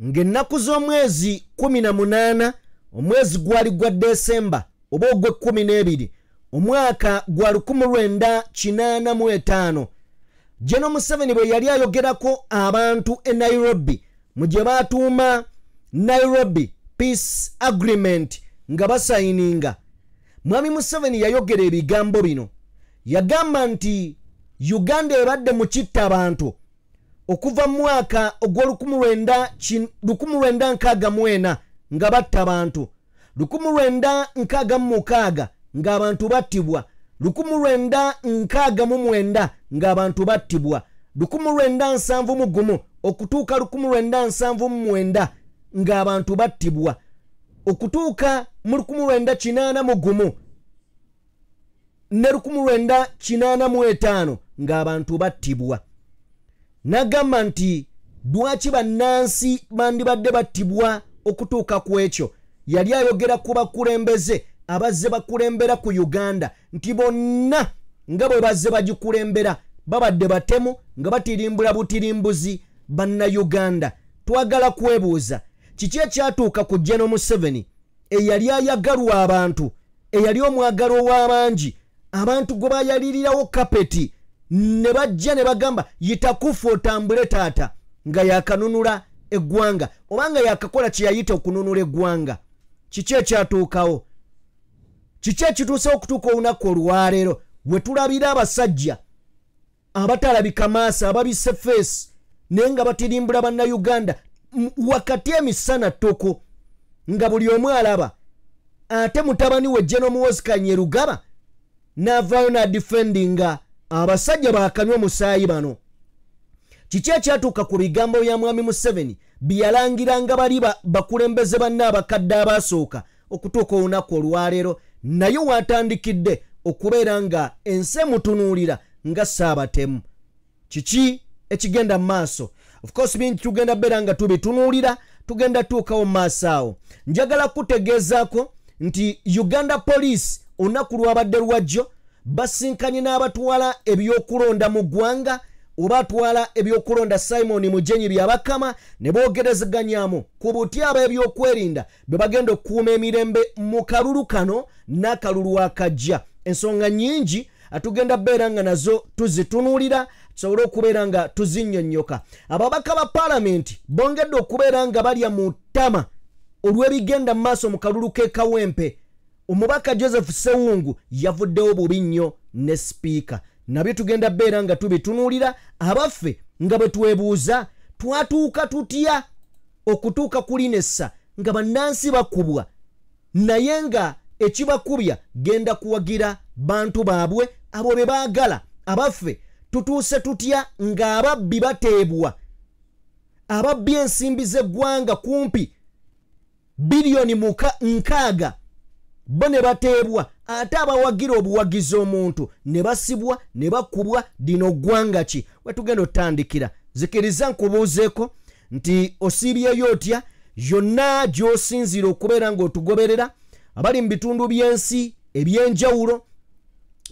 ng'ennaku z'omwezi 18 omwezi gwali gwa Desemba oba ogwe 12 omwaka gwa 1985 General Museveni bwe yali ayogerako abantu e Nairobi mu gye baatuuma Nairobi Peace Agreement nga basayininga. Mwami Museveni yayogera ebigambo bino. Yagamba nti Uganda ebadde mu kitta abantu okuva mu mwaka ogw'1964 nga batta abantu, 1966 ng'abantu battibwa, 1969 ng'abantu battibwa, 1971 okutuuka 1979 ng'abantu battibwa, okutuuka mu 1981 ne 1985 ng'abantu battibwa. Nagamba nti lwaki bannansi bandibadde battibwa okutuuka ku ekyo. Yali ayogera ku bakulembeze abazze bakulembera ku Uganda nti bonna nga bwe bazze bagikulembera babadde batemu nga batirimbula butirimbuzi banna Uganda. Twagala kwebuuza kiki ekyatuuka ku General Museveni eyali ayagalwa abantu, eyali omwagalo w'abangi, abantu gwe bayalirirawo kapeti ne bajja ne bagamba yitakufu otambule taata nga yakanunula eggwanga obanga yakakola kye yayita okununula eggwanga. Kiki ekyatuukawo? Kiki ekituusewo okutuuka olunaku olwaleero we tulabira abasajja abatalabika maaso ababise feesi naye nga batirimbula bannayuganda wakati emisana ttoko nga buli omu alaba, ate mutabani we General Muhoozi Kainerugaba n'avaayo n'adifendinga abasajja bakanywa omusaayi bano. Kiki ekyatuuka ku bigambo bya Mwami Museveni byalangiranga bali bakulembeze banna abakadde abaasooka okutuuka olunaku olwaleero naye watandikidde okubeera nga ensi emutunuulira nga saabatemu. Kiki ekigenda mu maaso? Of course bingi tugenda beera nga tubitunuulira, tugenda tuukawo mu maaso awo. Njagala kutegeezaako nti Uganda Police olunaku lwabadde lwajjo basinkanye n'abatwala ebyokulonda mu ggwanga oba atwala ebyokulonda Simon Mujenyi byabakama ne boogerezeganyaamu ku butya ab'ebyokwerinda be bagenda okukuuma emirembe mu kalulu kano n'akalulu akajja. Ensonga nnyingi atugenda beera nga nazo tuzitunuulira tusobole okubeera nga tuzinnyonnyoka. Ababaka ba Paalamenti bongedde okubeera nga balya mu ttama olw'ebigenda mu maaso mu kalulu k'e Kawempe. Omubaka Joseph Sewungu yavuddewo bubi nnyo ne sipiika. Nabyo tugenda beera nga tubitunuulira. Abaffe nga bwe twebuuza twatuuka tutya okutuuka kuli nessa nga bannansi bakubwa naye nga ekibakubya genda kuwagira bantu baabwe abo be baagala. Abaffe tutuuse tutya nga ababbi bateebwa, ababbi ensimbi z'eggwanga kumpi biliyoni 6 bo ne bateebwa, ate abawagira obuwagizi omuntu ne basibwa ne bakubwa. Dino ggwanga ki wetugenda otandikira? Zikiriza nkubuuzeeko nti osiibyeyo otya yonna gy'osinzira okubeera ng'otugoberera abali mu bitundu by'ensi eby'enjawulo.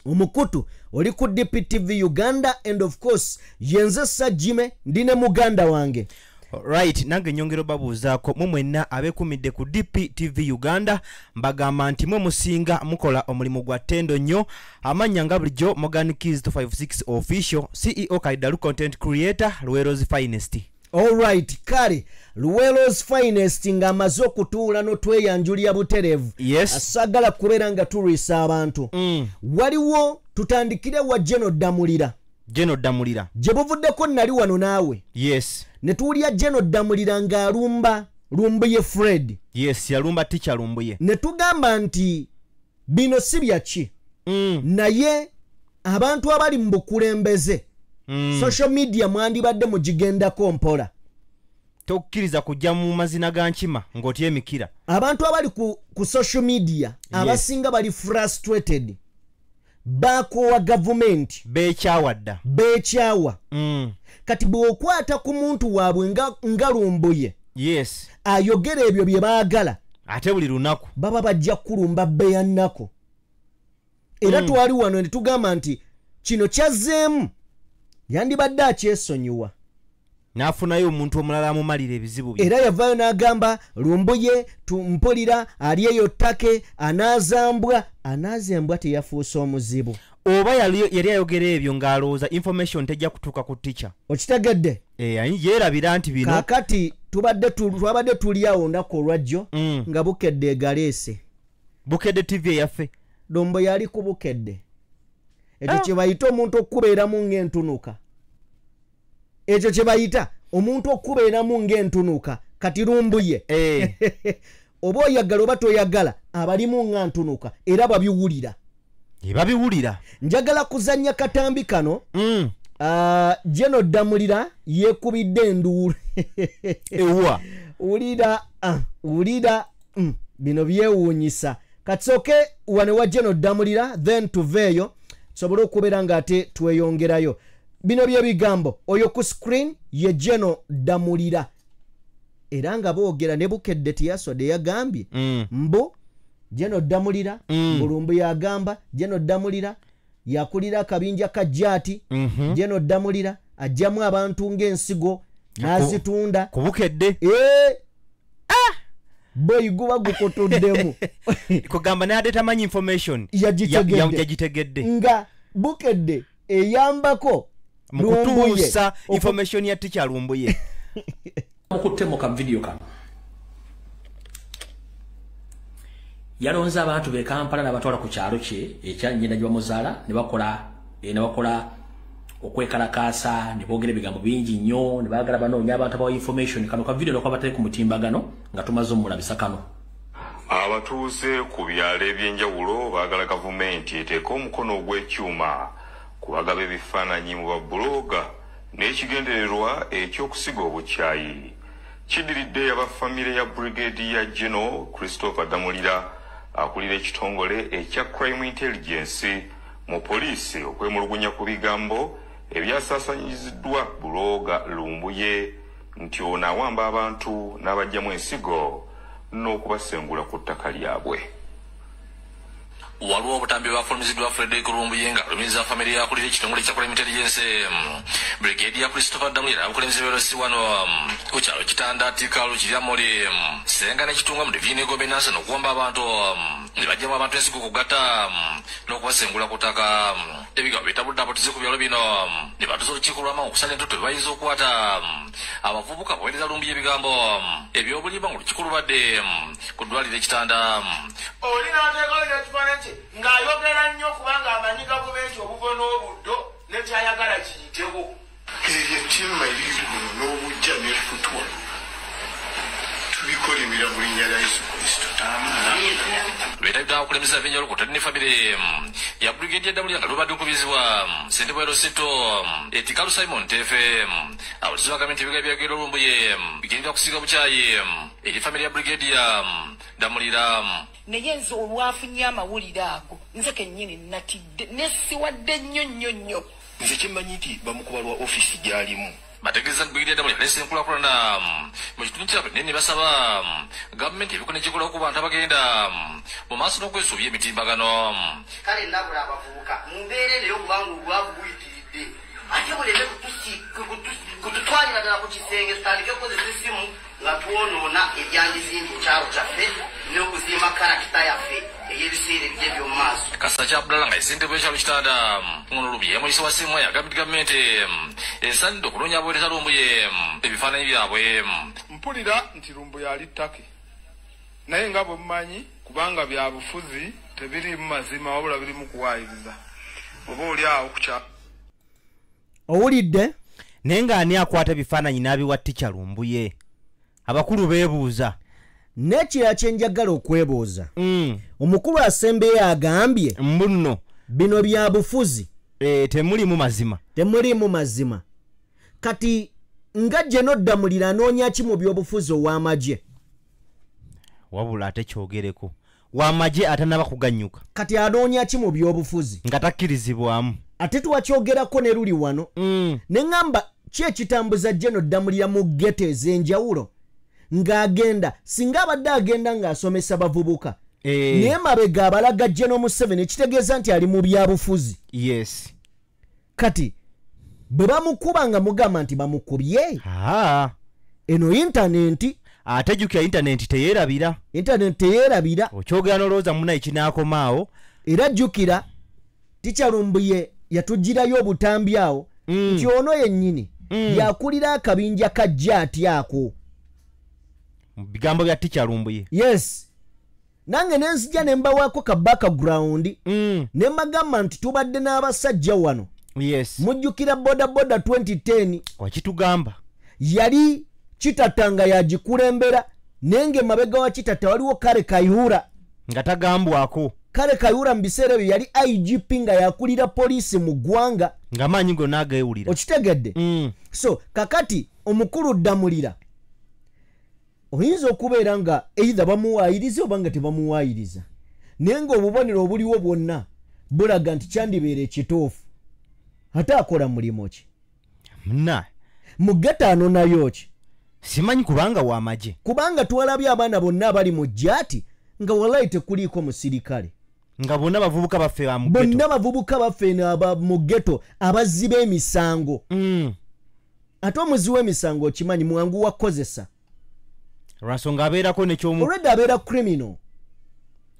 Omukutu oli ku DPTV Uganda and of course yenze Sajjime ndi ne muganda wange. Right, nange nyongero babuuzaako mu mwenna abeekumidde ku DPTV Uganda mbagamba nti mwe musinga mukola omulimu gwa ttendo nnyo. Amannya nga bulijjo Morgan Keys 256 official, CEO Kaidalu content creator, Luwero's finest. Alright, kale Luwero's finest nga amaze okutuula n'otweyanjulya buterevu. Yes. Asagala kubeera nga turiisa abantu. Waliwo tutandikire wa General Damulira. General Damulira gye buvuddeko nali wano naawe. Yes. Ne tuwulira General Damulira ng'alumba Lumbuye Fred. Yes, yalumba teacher Lumbuye. Ne tugamba nti bino si byaki. Naye abantu abali mu bukulembeze social media mwandibadde mugigendako mpola. Tokkiriza kujja mu mazina ga nkima ng'otya emikira. Abantu abali ku social media abasinga bali frustrated. Bakowa government beekyawadda beekyawa. Kati bw'okwata ku muntu waabwe nga Lumbuye. Yes. Ayogera ebyo bye baagala ate buli lunaku baba bajja kulumba bbeya nnako. Era twali wano ne tugamba nti kino kyazzeemu yandibadde akyesonyiwa. nafunayo omuntu omulala amumalira ebizibu bye era yavaayo n'agamba Lumbuye mpulira ali eyo ttake anaazembwa teyafuuse omuzibu oba yali ayogera ebyo ng'alowooza information tejja kutuuka ku teacher okitegedde yeerabira nti bino kaakati twabadde tuli awo ndako olwajjo nga Bukedde egaleese Bukedde TV eyaffe Dombo yali ku Bukedde ekyo kye bayita omuntu okubeeramu ng'entunuka ekyo kye bayita omuntu okubeeramu ng'entunuka kati Lumbuye oba oyagala oba toyagala abalimu nga ntunuka era babiwulira njagala kuzannya katambi kano Jeno Damulira yekubidde enduulu ewa ulira bino byewuunyisa katsoke wane wa Jeno Damulira then tuveeyo sobole okubeera ng'ate tweyongerayo bino bye bigambo oyo ku screen ye Jeno Damulira era nga boogera ne Bukedde tiyaswadde yagambye mbu Jeno Damulira Mulumbu yagamba Jeno Damulira yakulira akabinja ka Jati Jeno Damulira ajjamu abantu ng'ensigo n'azitunda ku Bukedde boy guba gukotoddemu kugamba naye tamanyi information yagitegedde nga Bukedde eyambako mukutuusa information ya teacher Lumbuye mukutemoka video kano yalonze abantu be Kampala n'abatwala ku kyalo kye ekya nnyina gye bamuzaala ne bakola okwekalakaasa ne boogera ebigambo bingi nnyo ne baagala banoonya abantu abawa information kano ka video n'okuba batali ku mutimbagano nga tumaze omulabisa kano abatuuze ku byalo ebyenjawulo baagala gavumenti eteeka omukono ogw'ekyuma ku bagaba ebifaananyi mu babuloga n'ekigendererwa eky'okusiga obukyayi kidiridde abafamire ya Brigadier General Christopher Damulira akulira ekitongole ekya Crime Intelligence mu poliisi okwemulugunya ku bigambo ebyasaasanyiziddwa buloga Lumbuye nti ono awamba abantu n'abajjamu ensigo n'okubasengula ku ttaka lyabwe. Waliwo obutambi bwafulumiziddwa Frederick Lumbuye nga alumiza famire yakulira ekitongole kya Crime Intelligence Brigadier Christopher Damulira abukulembeze beerosi wano ku kyalo kitanda tikalu kirya muli senga n'ekitunga mu divine governance n'okuwamba abantu ne bajjamu abantu ensigo kugatta n'okubasengula ku ttaka ebigambo bitabudde apotize ku byalo bino ne batuza olukiiko lw'amangu okusala entutu bebayinza okukwata abavubuka baweereza Lumbuye ebigambo ebyobulimba nga olukiiko lubadde ku ddwaliro ekitanda olinateekalo ekifaananyi ng'ayogera nnyo kubanga amanyi gavumenti obuvo n'obuddo nekyayagala kiyitewo ebyo ekyemma ebiriguno n'obujja n'efutwa tubikolimira mu linnya lya Yesu Kristo lwetayita okulemesa eby'enjawulo ku tali ne famire ya Brigadier Damulira nga lubadde nkubizibwa ssentebe Rosito etikalu Simon Tefe abulizi bagambye nti ebigambo byagenda Lumbuye bigendera kusiga bukyayi eri famire ya Brigadier Damulira naye nze olwafunye amawulire ago nze kennyini natidde nesiwadde nnyo nze kyemmanyi nti bamukubalwa ofiisi gy'alimu bategeeza Brigadier Damulira alese enkulaakulana mu kitundu kyabwe naye ne basaba gavumenti ebikono gikola ku bantu abagenda mu maaso n'okwesuubya emitimbagano kale nabula abavubuka mumbeerere okubanga obwavu buyitiridde ate buleme kututwalira ddala ku kisenge tutandike okukozesa essimu nga twonoona ebyandizimbye ekyalo kyaffe n'okuzimba karakita yaffe ey'ebiseera ebijja eby'omu maaso kasa kya Abdallah nga esentebe ekyalo kitanda ngono Lumbuye yamulisa wa ssimu yagambye gavumenti esaanidde okunoonya abaweereza Lumbuye ebifaananyi byabwe mpulira nti Lumbuye ali ttake naye nga bwe mumanyi kubanga bya bufuzi tebirimu mazima wabula birimu kuwaayiriza oba oli awo kukya owulidde naye ng'ani akwata ebifaananyi n'abiwa teacher Lumbuye abakulu beebuuza n'ekirala kye njagala okwebuuza omukulu asembeyo agambye mbuno bino bya bufuzi temulimu mazima kati nga Jeno Damulira anoonya ki mu by'obufuzi ow'amagye wabula ate kyogereko w'amagye atanaba kuganyuka kati anoonya ki mu by'obufuzi nga takkirizibwamu ate tuwakyogerako ne luli wano ne ŋŋamba ki ekitambuza Jeno Damulira mu geto ez'enjawulo ng'agenda singa abadde agenda ng'asomesa bavubuka naye mabega abalaga Jeno Museveni ekitegeeza nti ali mu byabufuzi yes kati bwe bamukuba nga mugamba nti bamukubye eno intaneti ate jukira intaneti teyeerabira okyogera n'olowooza muna ekinaakomaawo era jjukira tikyalumbuye yatugirayo obutambi awo nti ono yennyini yakulira akabinja kajja atyako mu bigambo bya tikyalumbuye yes nange nenzija ne mbawaako ka background ne mbagamba nti tubadde n'abasajja wano yes mujjukira bodaboda 2010 wakitugamba yali Kitatanga yagikulembera nenge mabega wa Kitata waliwo Kale Kayihura nga tagambwako. Kale Kayihura mu biseera bye yali IGP nga yakulira poliisi mu ggwanga nga maanyi gonna ageewulira okitegedde. So kakati omukulu Damulira oyinza okubeera nga either bamuwaayiriza oba nga tebamuwaayiriza naye nga obubonero obuliwo bwonna bulaga nti kyandibeera ekituufu ate akola mulimo ki mu getaano nayo ki simanyi kubanga w'amagye kubanga twalabye abaana bonna abali mu jjaati nga walayi tekuliiko musirikale nga bonna bavubuka baffe ba mu ghetto bonna bavubuka baffe mu ghetto abazzi b'emisango ate omuzi w'emisango okimanyi mwangu wakozesa lwansonga abeerako nekyomu olwedde abeera criminal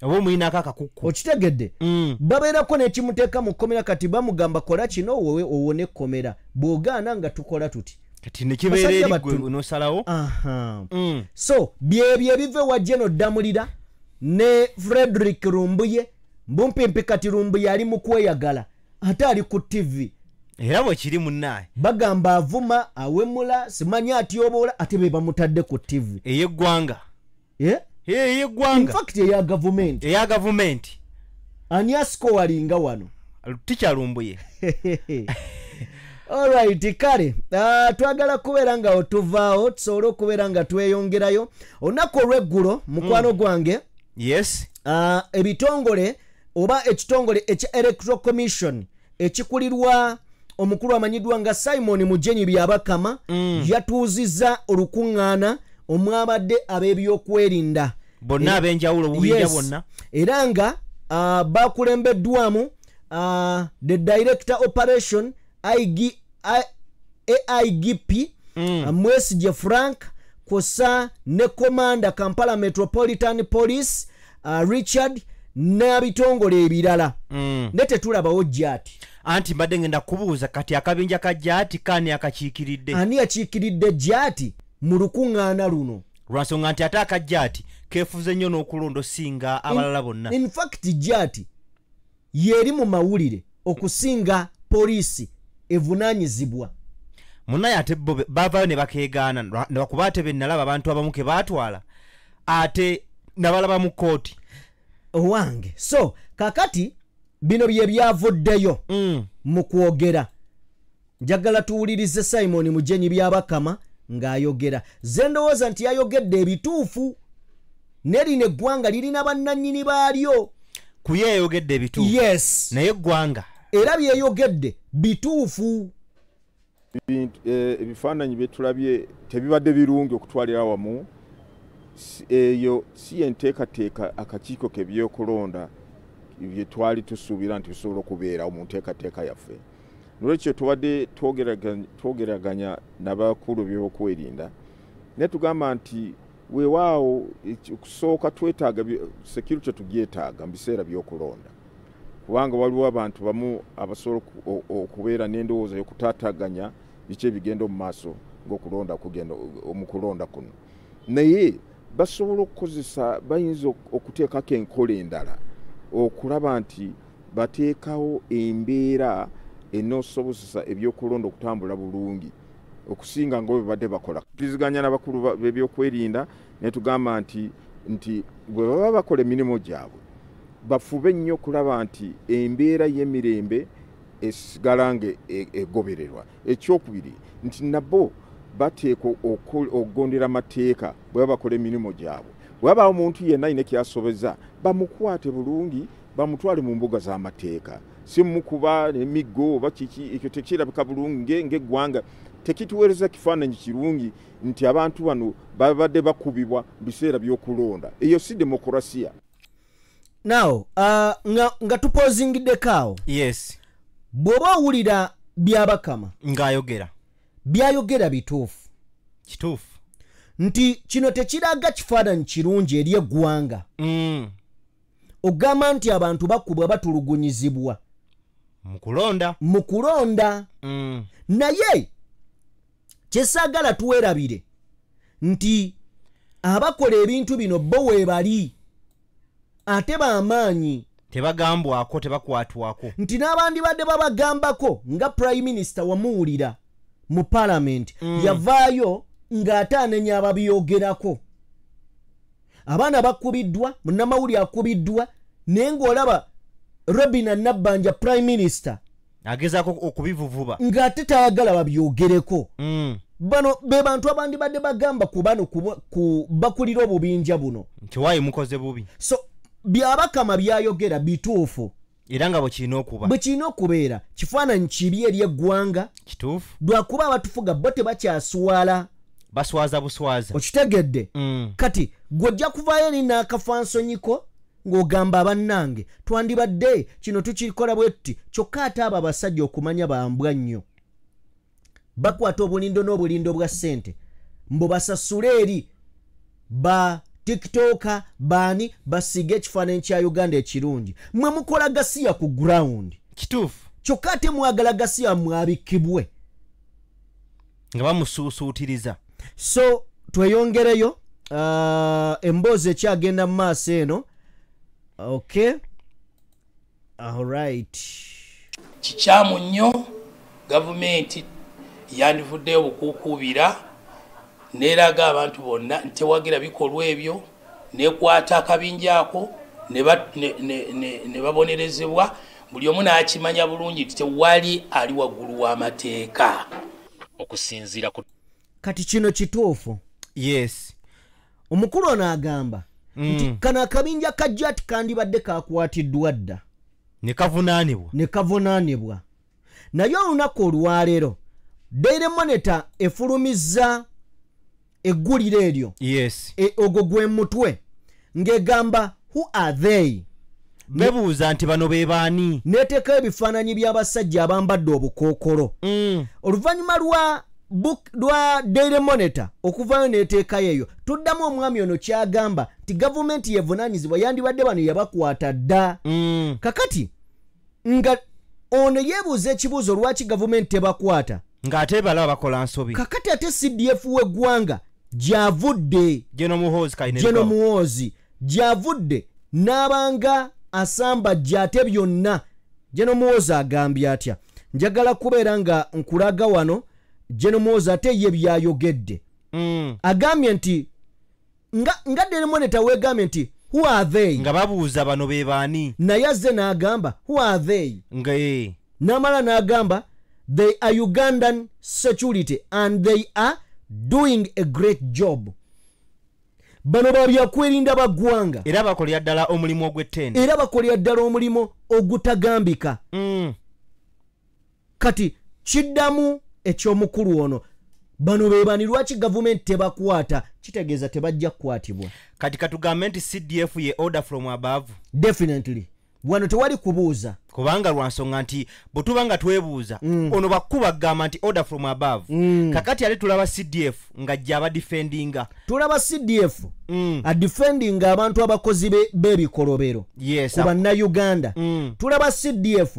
oba omuyinaako akakukku okitegedde babeerako nekimuteeka mu kkomera kati bamugamba kola kino wowe owone ekkomera bw'ogaana nga tukola tuti kati nekibeera eri gwe nosalawo so byebyo ebiva ewa General Damulira ne Frederick Lumbuye mbumpimpi kati Lumbuye ali mu kweyagala ate ali ku TV era bwe kiri munnaye bagamba avuma awemula simanyi atyoboola ate be bamutadde ku TV ey'eggwanga ey'eggwanga in fact eya government ani asikowalinga wano tikyalumbuye alright kale twagala kubeera nga otuvaawo tusobole okubeera nga tweyongerayo olunaku olw'eggulo mukwano gwange yes ebitongole oba ekitongole ekya Electoral Commission ekikulirwa omukulu amanyiddwa nga Simon Mujenyi Byabakama yatuuzizza olukuŋŋaana omwabadde ab'ebyokwerinda bonna ab'enjawulo bubinja bonna era nga bakulembeddwamu the director operation AIGP Mwesige Frank kosa ne commander Kampala Metropolitan Police Richard n'abitongole ebirala nete tulabawo jjaati anti mbadde ngenda kubuuza kati akabinja ka jjaati kaani akakiikiridde ani yakiikiridde jjaati mu lukuŋŋaana luno lwansonga nti ate akajjaati keefuze nnyo n'okulonda osinga abalala bonna in fact jjaati yeeri mu mawulire okusinga poliisi evunaanyizibwa munnaye ate bo baavaayo ne bakeegaana lwakuba ate bennalaba abantu abamu ke baatwala ate nabalaba mu kooti owange so kakati bino bye byavuddeyo mu kwogera njagala tuwulirize Simon Mujenyi Byabakama ng'ayogera ze ndowooza nti yayogedde ebituufu nerino eggwanga lirina bannannyini baalyo ku ye yayogedde ebituufu yes naye eggwanga era byeyogedde bituufu ebifaananyi byetulabye tebibadde birungi okutwalira wamu eyo si yenteekateeka akakiiko kebyokulonda bye twali tusuubira nti bisobola okubeerawo mu nteekateeka yaffe nolwekyo tubadde twogeraganya n'abakulu byokwerinda naye tugamba nti weewaawo okusooka twetaaga security tugyetaaga mu biseera byokulonda kubanga waliwo abantu bamu abasobola okubeera n'endowooza y'okutaataganya biki ebigenda mu maaso ng'okulonda kugenda omukulonda kuno naye basobola okukozesa bayinza okuteekako enkola endala okulaba nti bateekawo embeera enoosobozesa ebyokulonda okutambula bulungi okusinga nga bwe badde bakola tukiriziganya n'abakulu b'ebyokwerinda naye tugamba nti bwe baba bakola emirimu gyabwe bafube nnyo okulaba nti embeera y'emirembe esigala nga egobererwa ekyokubiri nti nabo bateeka okugondera amateeka bwe baba bakola emirimu gyabwe bwe babaawo omuntu yenna ayina kyasobeza bamukwate bulungi bamutwale mu mbuga z'amateeka si mukuba emiggo oba kiki ekyo tekirabika bulungi ng'eggwanga tekituweereza kifaananyi kirungi nti abantu bano babadde bakubibwa mu biseera by'okulonda eyo si demokurasiya now nga tupozingiddeko awo yes bw'oba owulira byabakama ngayogera byayogera bituufu kituufu nti kino tekiraga kifaananyi kirungi eri eggwanga ogamba nti abantu bakubwa batulugunyizibwa mu kulonda naye kyesaagala tuwerabire nti abakola ebintu bino bo weebali ate b'amaanyi tebagambwako tebakwatwako nti n'abandi badde babagambako nga prime minister wamuwulira mu parliament yavaayo ng'ate anenya ababyogerako abaana bakubiddwa munnamawulire akubiddwa naye ng'olaba Robina Nabbanja prime minister agezaako okubivuvuba ng'ate tayagala babyogereko bano be bantu abandi badde bagamba ku bano ku bakulira obubinja buno nti waayi mukoze bubi so byabakama byayogera bituufu era nga bwe kirina okubeera kifaananyi kibi eri eggwanga kituufu lwakuba abatufuga bo tebakyaswala baswaza buswaza okitegedde kati gw'ojja kuvaayo eri n'akafansonyiko ng'ogamba abannange twandibadde kino tukikola bwe tuti kyokka ate abo abasajja okumanya bambwa nnyo bakwata obulindo n'obulindo bwa ssente mbo basasule eri ba tiktoka baani basiga ekifaananyi kya Uganda ekirungi mwe mukola gasiya ku ground kituufu kyokka ate mwagala gasiya mwabikibwe nga bamusuusuutiriza so tweyongereyo emboozi ekyagenda mu maaso eno okay alright kikyamu nnyo gavumenti yandivuddeyo bukuukubira neraga abantu bonna ntewagira bikolwa ebyo nekwata akabinja ako ne babonerezebwa buli omu n'akimanya bulungi nti tewali ali waggulu w'amateeka okusinziira ku kati kino kituufu yes omukulu ono agamba nti kano akabinja kajja ati kandibadde kakwatiddwa dda ne kavunaanibwa naye olunaku olwaleero Daily Monitor efulumizza egguliro eryo yes ogwo gwe mutwe ng'egamba who are they bebuuza nti bano be baani neteekayo ebifaananyi by'abasajja abambadde obukookolo oluvannyuma lwa Daily Monitor okuvaayo neteekayo eyo tuddamu omwami ono kyagamba nti gavumenti yevunaanyizibwa yandibadde bano yabakwata dda kakati nga ono yeebuuza ekibuuzo lwaki gavumenti tebakwata ng'ate balaba bakola nsobi kakati ate CDF w'eggwanga gyavudde General Muhoozi gyavudde n'abanga asamba gyate byonna General Muhoozi agambye atya njagala kubeera nga nkulaga wano General Muhoozi ate ye byayogedde agambye nti nga Daily Monitor weegambye nti who are they nga babuuza bano be baani naye azze n'agamba who are they n'amala n'agamba they are Ugandan security and they are doing a great job bano babyakwerinda baggwanga era bakolera ddala omulimu ogw'ettendo era bakolera ddala omulimu ogutagambika kati kiddamu eky'omukulu ono bano be bani lwaki gavumenti tebakwata kitegeeza tebajja kukwatibwa kati katugambe nti CDF ye order from above definitely wano tewali kubuuza kubanga lwa nsonga nti bwe tuba nga twebuuza ono bakkuba gamba nti order from above kakati ate tulaba CDF nga jja abadifendinga tulaba CDF adifendinga abantu abakozi b'ebikolobero ku bannayuganda tulaba CDF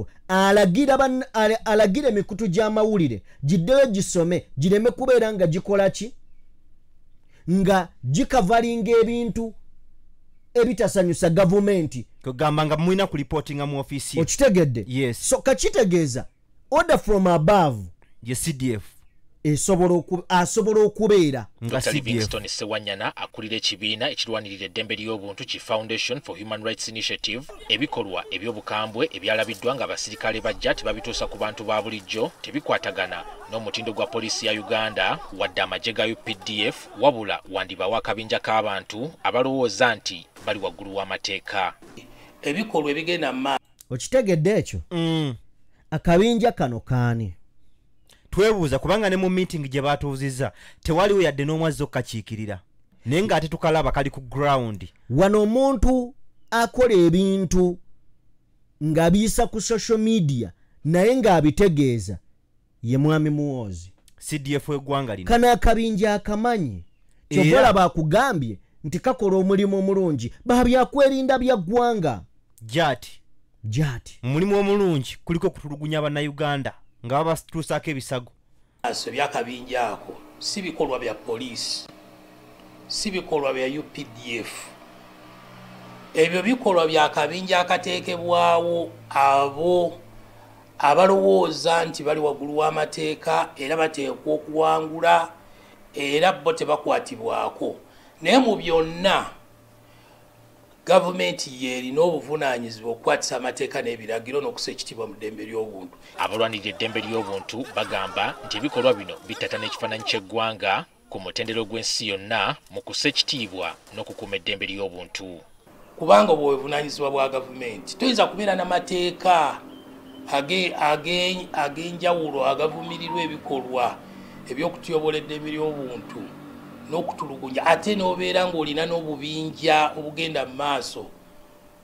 alagira emikutu gy'amawulire giddeyo gisome gireme kubeera nga gikola ki nga gikavalinga ebintu ebitasanyusa gavumenti kugamba nga mwina ku reportinga mu office okitegedde yes so kakitegeeza order from above ye CDF asobola okubeera Dr. Livingstone Sewanyana akulira ekibiina ekirwanirira eddembe ly'obuntu ki Foundation for Human Rights Initiative ebikolwa eby'obukambwe ebyalabiddwa nga abasirikale bajja tebabituusa ku bantu ba bulijjo tebikwatagana n'omutindo gwa poliisi ya Uganda wadde amagye ga UPDF wabula wandibawa akabinja k'abantu abalowooza nti bali waggulu w'amateeka ebikolwa ebigenda mu okitegedde ekyo akabinja kano kaani twebuuza kubanga ne mu meeting gye batuuzizza tewaliwo yadde n'omwazzi okkakiikirira naye ng'ate tukalaba kali ku ground wano omuntu akola ebintu ng'abiyisa ku social media naye ng'abitegeeza ye mwami Muhoozi CDF egwanga lino kana akabinja akamanyi kyobola bakugambye nti kakola omulimu omulungi babyakwerinda bya ggwanga jati mulimu omulungi kuliko kutulugunya bannayuganda nga babatuusaako ebisago aso byakabinja ako si bikolwa bya poliisi si bikolwa bya UPDF ebyo bikolwa bya kabinja akateekebwawo abo abalowooza nti bali waggulu w'amateeka era bateekwa okuwangula era bo tebakwatibwako naye mu byonna gavumenti yerina obuvunaanyizibwa okukwatisa amateeka n'ebiragiro n'okussa ekitiibwa mu ddembe ly'obuntu. Abalwanirira eddembe ly'obuntu bagamba nti ebikolwa bino bitatana ekifaananyi ky'eggwanga ku mutendero gw'ensi yonna mu kussa ekitiibwa n'okukuuma eddembe ly'obuntu. Kubanga obwevunaanyizibwa bwa gavumenti toyinza kubeera n'amateeka ag'enjawulo agavumirirwa ebikolwa eby'okutyobola eddembe ly'obuntu n'okutulugunya ate n'obeera ng'olina n'obubinja obugenda mu maaso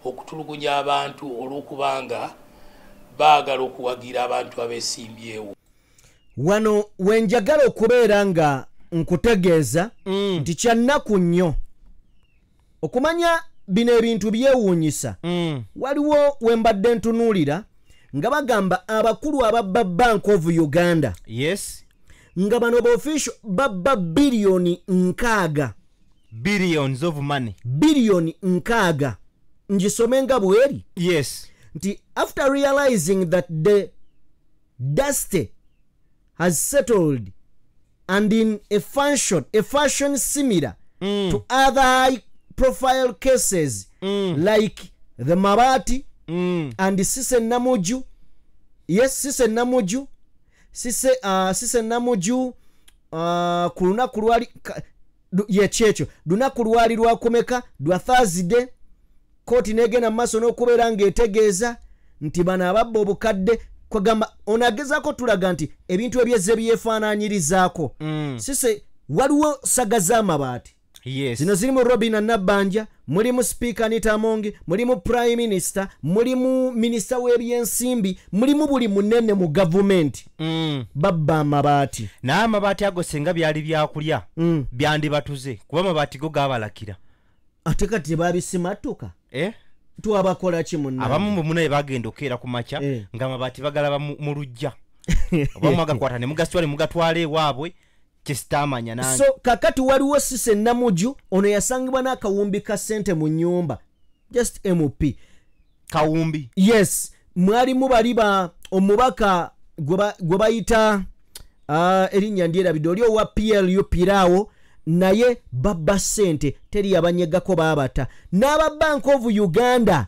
okutulugunya abantu olw'okubanga baagala okuwagira abantu abeesimbyewo. Wano wenjagala okubeera nga nkutegeeza nti kyannaku nnyo okumanya bino ebintu byewuunyisa. Waliwo wembadde ntunuulira nga bagamba abakulu ababba Bank of Uganda nga bano b'official babba billions of money billioni 6 njisome nga bweri nti after realizing that the dust has settled and in a fashion similar to other high profile cases like the Mabati and Sise Namuju. Sise Namuju Sise Namuju kuluna kulwali yechecho lunaku lwali lwakomeka lwa Thursday koti negena maso n'okubeera ng'etegeeza nti bano ababba obukadde kwagamba onagezako tulaga nti ebintu ebyezze byefaanaanyirizaako. Sise waliwo saga z'amabaati zino zirimu Robin Nabbanja, mulimu Speaker Anita Amongi, mulimu Prime Minister, mulimu Minister w'ebyensimbi, mulimu buli munene mu gavumenti babba amabaati. Naye amabaati ago senga byali byakulya byandibatuze kuba amabaati go gabalakira ate kati tebabisimatuka twabakola ki munna abamu munaye bagenda okeera ku makya nga amabaati bagalaba mu lujja obamu agakwata ne mugasitwale mugatwale ewaabwe kistamanya nange. So kakati waliwo Sise Namuju ono yasangibwa n'akawumbi ka ssente mu nnyumba just MP kawumbi. Mwalimu bali omubaka gwe bayita erinnya ndyerabidde oli owa PLU Pirawo naye babba ssente teri abanyegako baabata. N'aba Bank of Uganda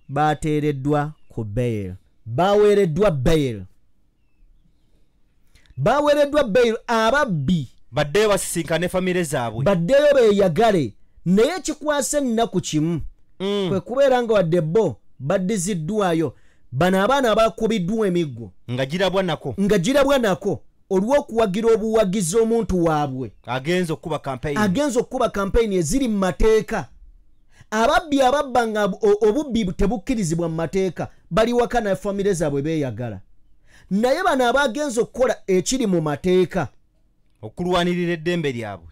bateereddwa ku bail baweereddwa bail ababbi baddeyo basisinkane famire zaabwe baddeyo beeyagale naye kikwasa ennaku kimu kwe kubeera nga wadde bo baddiziddwayo bano abaana abakubiddwa emiggo nga girabwa nako olw'okuwagira obuwagizi omuntu waabwe agenza okukuba kampeyini eziri mu mateeka. Ababbi ababba nga obubbi tebukkirizibwa mu mateeka bali waka na famire zaabwe beeyagala naye bano abagenza okukola ekiri mu mateeka okulwanirira eddembe lyabwe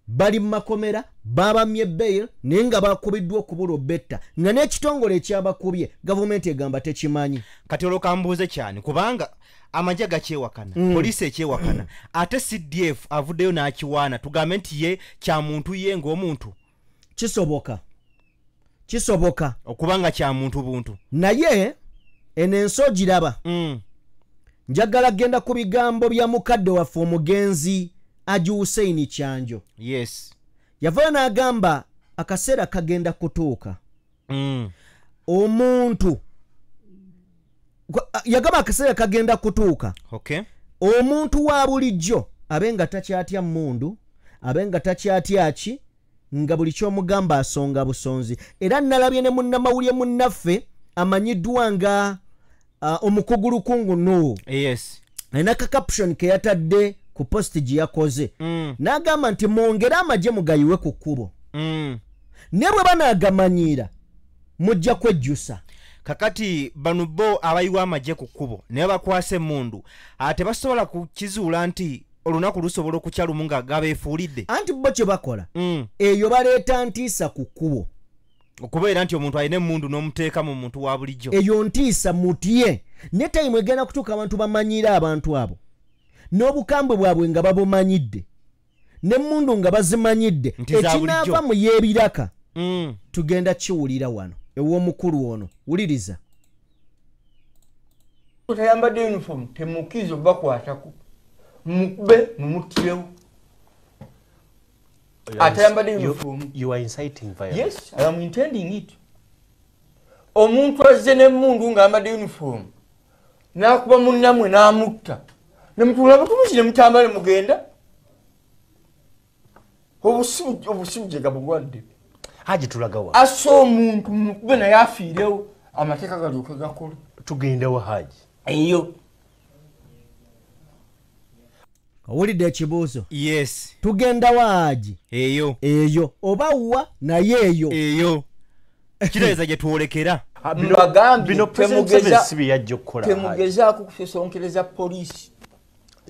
bali mu makomera babamye bail naye nga bakubiddwa okubula obetta nga n'ekitongole ekyabakubye gavumenti egamba tekimanyi. Kati olwokambuuze cyane kubanga amajja gakyewakana poliisi ekyewakana ate CDF avuddeyo n'akiwaana tugambe nti ye kya muntu ye ng'omuntu kisoboka okubanga kya muntu buntu naye eno ensi ogiraba. Njagala genda ku bigambo bya mukadde waffe omugenzi Haji Hussein Kyanjo. Yavaayo n'agamba akaseera kagenda kutuuka omuntu yagamba akaseera kagenda kutuuka omuntu wa bulijjo abenga takyatya mmundu abenga takyatya ki nga buli ky'omugamba asonga busonzi. Era nalabye ne munnamawulire munnaffe amanyiddwa nga omukugulukungu Nuhu alina ka caption ke yatadde ku post gye yakoze n'agamba nti mwongere amagye mugayiwe ku kkubo ne bwe banaagamanyira mujja kwejjusa. kakati bano bo abayiwa amagye ku kkubo naye bakwase emmundu ate basobola kukizuula nti olunaku lusobola okukyalumu nga gabeefuulidde anti bo kye bakola eyo baleeta ntiisa ku kkubo okubeera nti omuntu alina emmundu n'omuteeka mu muntu wa bulijjo eyo ntiisa mutye ne tayimu egenda kutuuka abantu bamanyire abantu abo n'obukambwe bwabwe nga babumanyidde n'emmundu nga bazimanyidde ekinaava mu y'ebiraka tugenda kiwulira wano ew'omukulu ono wuliriza otayambadde uniform temukkiriza bakwatako mukube mumuttirewo atayambadde uniform you are inciting violence. Yes, I am intending it. Omuntu azze n'emmundu ng'ambadde uniform n'akuba munnamwe n'amutta nemutula batumuzi nemutambale mugenda obusibu gye gabugwadde haji tulagawa assa omuntu mukube naye afiirewo amateeka galyoke gakola tugendewo haji eyo owulidde ekibuuzo yes tugenda waaji eyo oba wa naye eyo kitegeeza gye twolekera bino agambye temugezaako kusosonkereza poliisi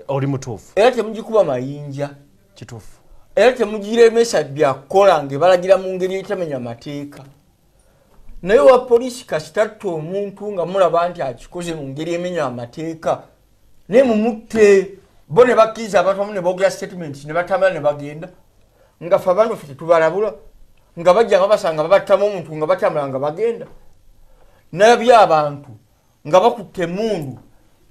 oli mutuufu era temugikuba mayinja kituufu era temugiremesa byakukola ng'ebalagira mu ngeri etamenya mateeka naye wa poliisi kasitatta omuntu nga mulaba nti akikoze mu ngeri emenya amateeka naye mumutte bo ne bakkiriza abantu bamu ne boogera statement ne batambula ne bagenda nga fe abantu ffe tetubalabula nga bajja nga basanga babattamu omuntu nga batambula nga bagenda nalabye abantu nga bakutte emmundu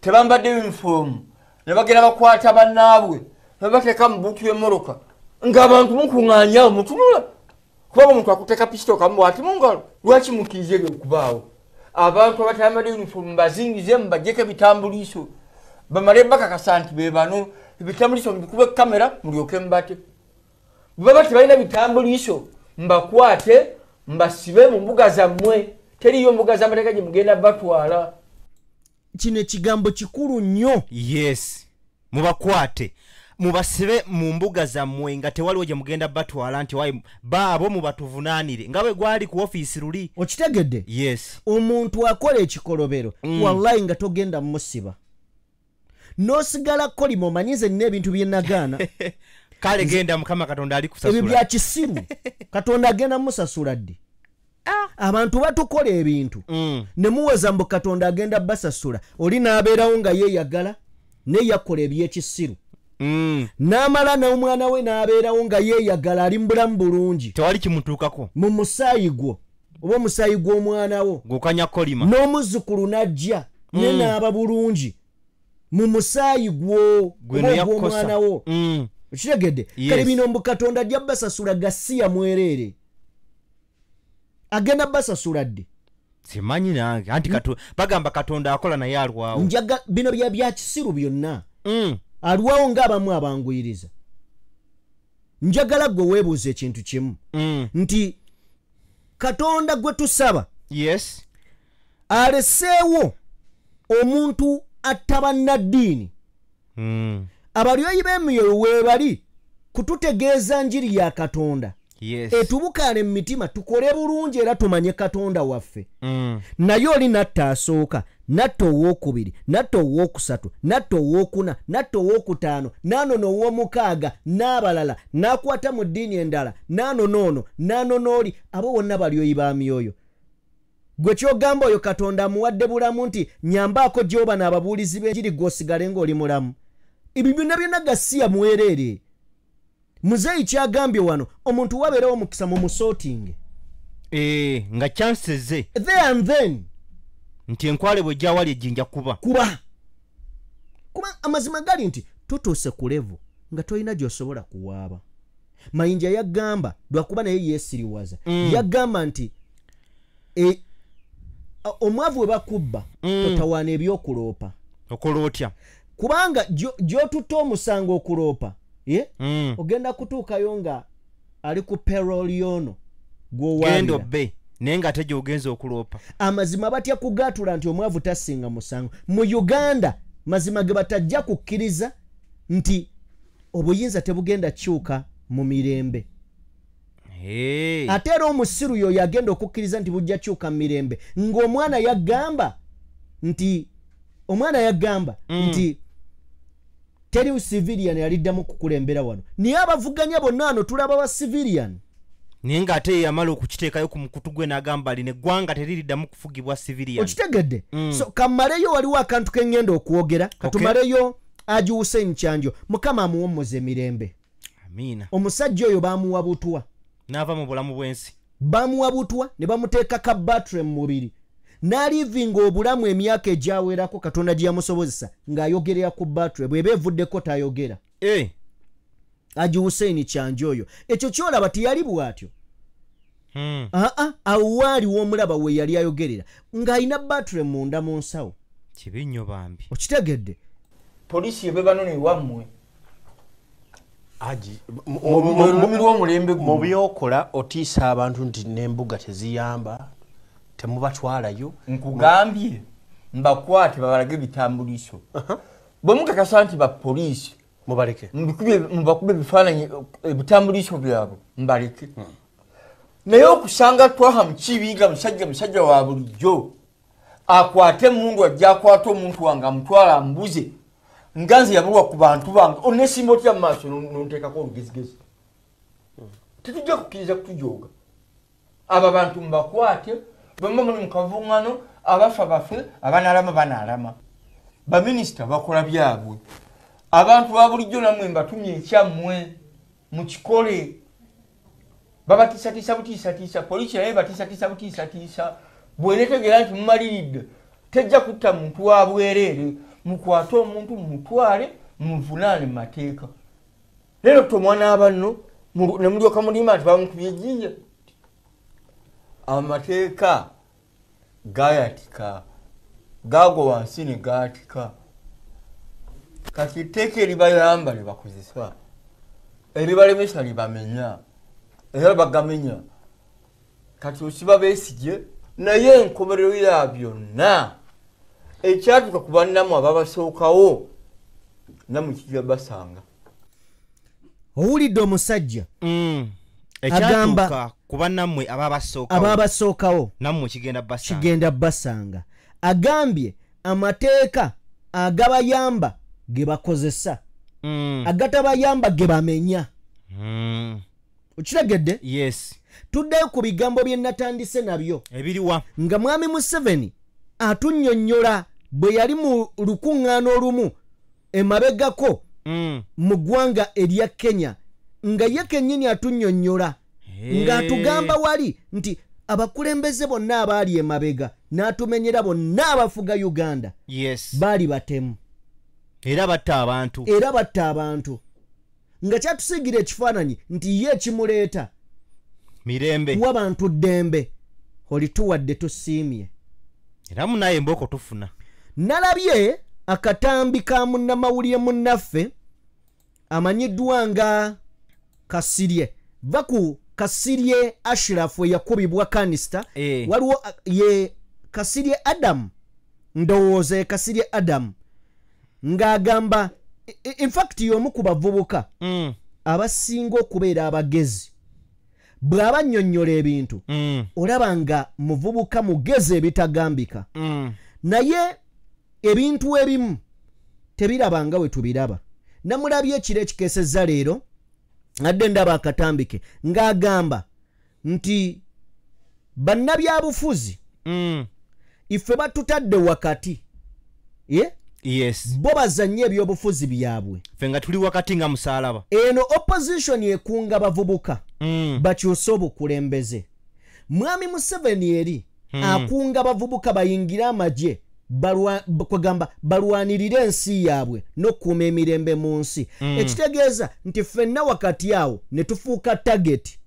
tebambadde uniform ne bagenda bakwata bannaabwe ne bateeka mu buutu y'emmoloka ng'abantu mukuŋŋaanyawo mutunula kubanga omuntu akuteeka pisito kamu ati mu ngalo lwaki mukkiriza ebyo okubaawo abantu abatambadde uniform bazingize mubaggyeko ebitambuliiso bamale bakakasa nti be bano ebitambuliiso mbikube kamera mulyoke mbate bwe baba tebalina bitambuliiso mbakwate mbasibe mu mbuga zammwe teriyo mbuga z'amateeka gye mugenda batwala kino ekigambo kikulu nnyo yes mubakwate mubasibe mu mbuga zammwe nga tewaliwo gye mugenda batwala nti wayi baabo mubatuvunaanire nga bwe gwali ku ofiisi luli okitegedde yes omuntu akola ekikolobero wallahi nga togenda musiba n'osigala kolima omanyize nina ebintu bye nagaana kale genda mukama katonda ali kusasula ebyo bya kisiru katonda agenda musasula ddi abantu batukola ebintu ne muweza mbu katonda agenda basasula oli n'abeerawo nga yeeyagala neyakola ebyekisiru n'amala n'omwana we n'abeerawo nga yeeyagala ali mu bulamu bulungi tewali kimutuukako mu musaayi gwo oba omusaayi gw'omwana wo gukanya kolima n'omuzzukulu n'ajja ne n'aba bulungi mu musaayi gwo gw'omwana wo okitegedde kale bino mbu katonda ajja basasula gasiya mwereere agenda basasula ddi simanyi nange anti bagamba katonda akola naye alwawo njaga bino bya kisiru byonna alwawo ng'abamu abanguyiriza njagala gwe weebuuza ekintu kimu nti katonda gwe tusaba yes aleseewo omuntu atabannaddiini abalyoyi b'emyoyo weebali kututegeeza njiri ya katonda etubukaale mu mitima tukole bulungi era tumanye katonda waffe naye oli natta asooka natta owookubiri natta owookusatu natta owookuna natta owookutaano n'anono ow'omukaaga n'abalala n'akwata mu ddiini endala n'anonoono n'anonooli abo bonna balyoyi ba myoyo gwe kyogamba oyo katonda amuwadde bulamu nti nyambaako gy'oba n'ababuulizi b'enjiri gw'osigale ng'oli mulamu ebyo byonna byonna gasiya mwereere muzeeyi kyagambye wano omuntu wabeerawo omukisa mu musootinge nga chanseze there and then nti enkwale bwe gyawali ejjinja kuba amazima gali nti tutuuse ku levo nga tolina gy'osobola kuwaaba mayinja yagamba lwakuba naye yeesiriwaza yagamba nti omwavu we bakubba totawaana ebyokuloopa okola otya kubanga gy'otutta omusango okuloopa ogenda kutuukayo nga ali ku peroli ono genda obbe naye nga ate gy'ogenza okuloopa amazima batya kugaatula nti omwavu tasinga musango mu Uganda mazima ge batajja kukkiriza nti obuyinza tebugenda kyuka mu mirembe ate era omusiru yo yagenda okukkiriza nti bujja kyuka mirembe ng'omwana yagamba nti teri civilian yaliddamu kukulembera wano naye abavuganya bonna ano tulaba ba civilian naye ng'ate yamala okukiteekayo ku mukutu gwe n'agamba lino eggwanga teririddamu kufugibwa civilian. Okitegedde? So kamaleyo waliwo akantu kengenda okwogera katumaleyo Haji Hussein Kyanjo Mukama amuwommoze emirembe. Amina. Omusajja oyo baamuwa butwa n'ava mu bulamu bw'ensi. Baamuwa butwa ne bamuteeka ka battery mu mubiri n'alivinga obulamu emyaka egyawerako Katonda gye yamusobozesa ng'ayogerera ku battery bw'eba evuddeko tayogera. Haji Hussein Kyanjo oyo ekyo kyolaba teyali bw'atyo. Awo waaliwo omulaba we yali ayogerera ng'alina battery munda mu nsawo. Kibi nnyo bambi. Okitegedde? Polisi ebe bano ne wammwe. Haji mu byokola otiisa abantu nti n'embuga teziyamba temubatwalayo. Nkugambye mbakwate babalage ebitambuliso. Bwe mukakasa nti ba polisi mubaleke mubakube ebifaananyi ebitambuliso byabwe mbaleke. Naye okusanga twaha mukibiga musajja wa bulijjo akwate emundu ajja akwate omuntu wange amutwala ambuze nganze yabulwa ku bantu bange onesimba otya mu maaso nonteekako olugezigezi. Tetujja kukkiriza kutujoga. Abo abantu mubakwate bwemba muli mu kavuŋŋano abafa bafe banaalama. Baminisita bakola byabwe. Abantu ba bulijjo nammwe mbatumye ekyammwe mukikole. Babatiisatiisa butiisatiisa polisi naye batiisatiisa butiisatiisa bwenetegera nti mumaliridde tejja kutta muntu wa bwereere mukwate omuntu mumutwale muvunaane mu mateeka. Leero tomwana abanno ne mulyoka mulima nti bamukubye ejjinja. Amateeka gayatika gago wansi ne gaatika kati etteeka eribayamba libakozesa eribalemesa libamenya era bagamenya kati osiba beesije naye enkomerero ya byonna ekyatuuka ku bannamu ababasookawo nammwe kijja basanga. Owulidde omusajja ekyatuuka ku bannammwe ababasookawo nammwe kigenda basanga. Agambye amateeka agabayamba ge bakozesa agatabayamba ge bamenya. Okitegedde? Yes. Tuddeyo ku bigambo bye natandise nabyo ebiriwa nga mwami Museveni atunnyonnyola bwe yali mu lukuŋŋaano olumu emabegako mu ggwanga erya Kenya nga ye kennyini atunnyonnyola ng'atugamba wali nti abakulembeze bonna abaali emabega n'atumenyera bonna abafuga Uganda baali batemu era batta abantu nga kyatusigira ekifaananyi nti ye ekimuleeta mirembe w'abantu ddembe olituwadde tusiimye era munaye emboko tufuna. Nalabye akatambi ka munnamawulire munnaffe amanyiddwa nga Kasirye vaku Kasirye Ashraf yakubibwa kanista waliwo ye Kasirye Adam ndowooza ye Kasirye Adam ng'agamba in fact y'omu ku bavubuka abasinga okubeera abagezi bw'abannyonnyola ebintu olaba nga muvubuka mugezi ebitagambika naye ebintu ebimu tebiraba we tubiraba. Namulabye ekiro ekikeesezza leero adde ndaba akatambike ng'agamba nti bannabyabufuzi ife batutadde wakati bo bazanye ebyobufuzi byabwe ffe nga tuli wakati nga musaalaba. Eno opposition ekunga bavubuka bakyuse obukulembeze. Mwami Museveni eri akunga bavubuka bayingire amagye kwegamba balwanirire ensi yaabwe n'okukuuma emirembe mu nsi. Ekitegeeza nti ffenna wakati awo ne tufuuka target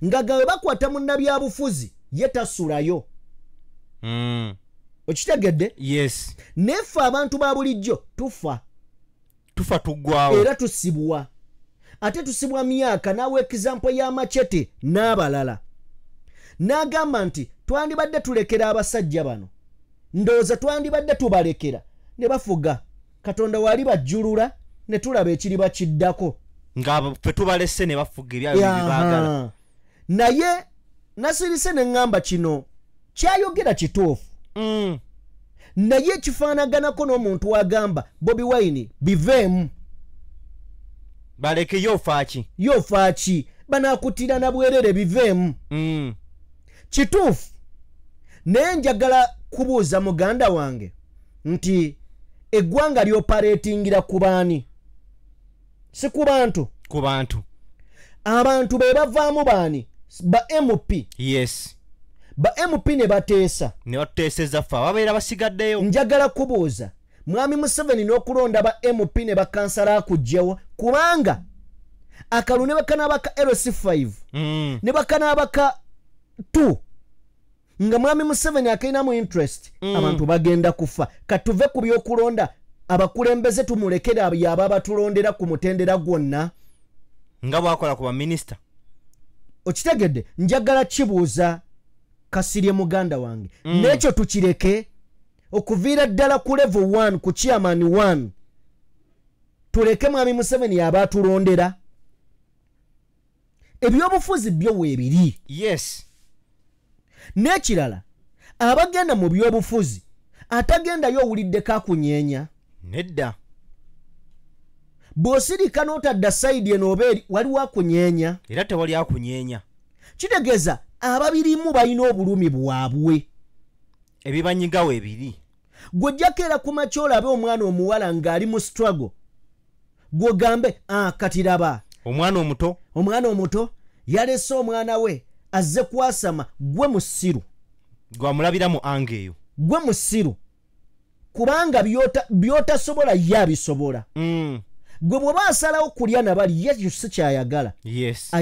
nga gawe bakwata munnabyabufuzi ye tasulayo. Okitegedde? Yes. Nefe abantu ba bulijjo tufa tuggwawo era tusibwa ate tusibwa myaka nawe example ya Machete n'abalala. N'agamba nti twandibadde tulekera abasajja bano ndowooza twandibadde tubalekera ne bafuga Katonda wali bajjulula ne tulaba ekiri bakiddako nga fe tubalese ne bafuga ebyayo bibagala naye nasirise ne ngamba kino kyayogera kituufu naye kifaanaganako n'omuntu agamba Bobi Wine biveemu baleke yofaaki banakutira na bwerere biveemu kituufu naye njagala kubuuza muganda wange nti eggwanga lyoparatingira ku baani si ku bantu abantu be bavaamu baani ba MP yes ba MP ne bateesa fa babeera basigaddeyo njagala kubuuza mwami Museveni n'okulonda ba MP ne bakansala akujjawo kubanga akalu ne bakanabaka LC5 ne bakanabaka 2 nga mwami Museveni akaina mu interest abantu bagenda kufa katuve ku byokulonda abakulembeze tumulekera yaba batulondera ku mutendera gwonna nga bwakola ku ba minister okitegedde njagala kibuuza Kasirye muganda wange n'ekyo tukireke okuviira ddala ku level 1 ku chairman 1 tuleke mwami Museveni yaba atulondera ebyobufuzi byo weebiri yes n'ekirala abagenda mu byobufuzi atagendayo owuliddeko akunyeenya nedda bw'osirika n'otadda sayidi eno oba eri waliwo akunyeenya era tewali akunyeenya kitegeeza ababirimu balina obulumi bwabwe ebibanyigawo ebiri gw'ojjako era ku makya olabe omwana omuwala ng'ali mu struggle gw'ogambe kati raba omwana omuto yalese omwana we azze kwasama gwe musiru gwamulabira mu anga eyo gwe musiru kubanga byotasobola ye abisobola gwe bw'oba asalawo kulya nabali ye si kyayagala yes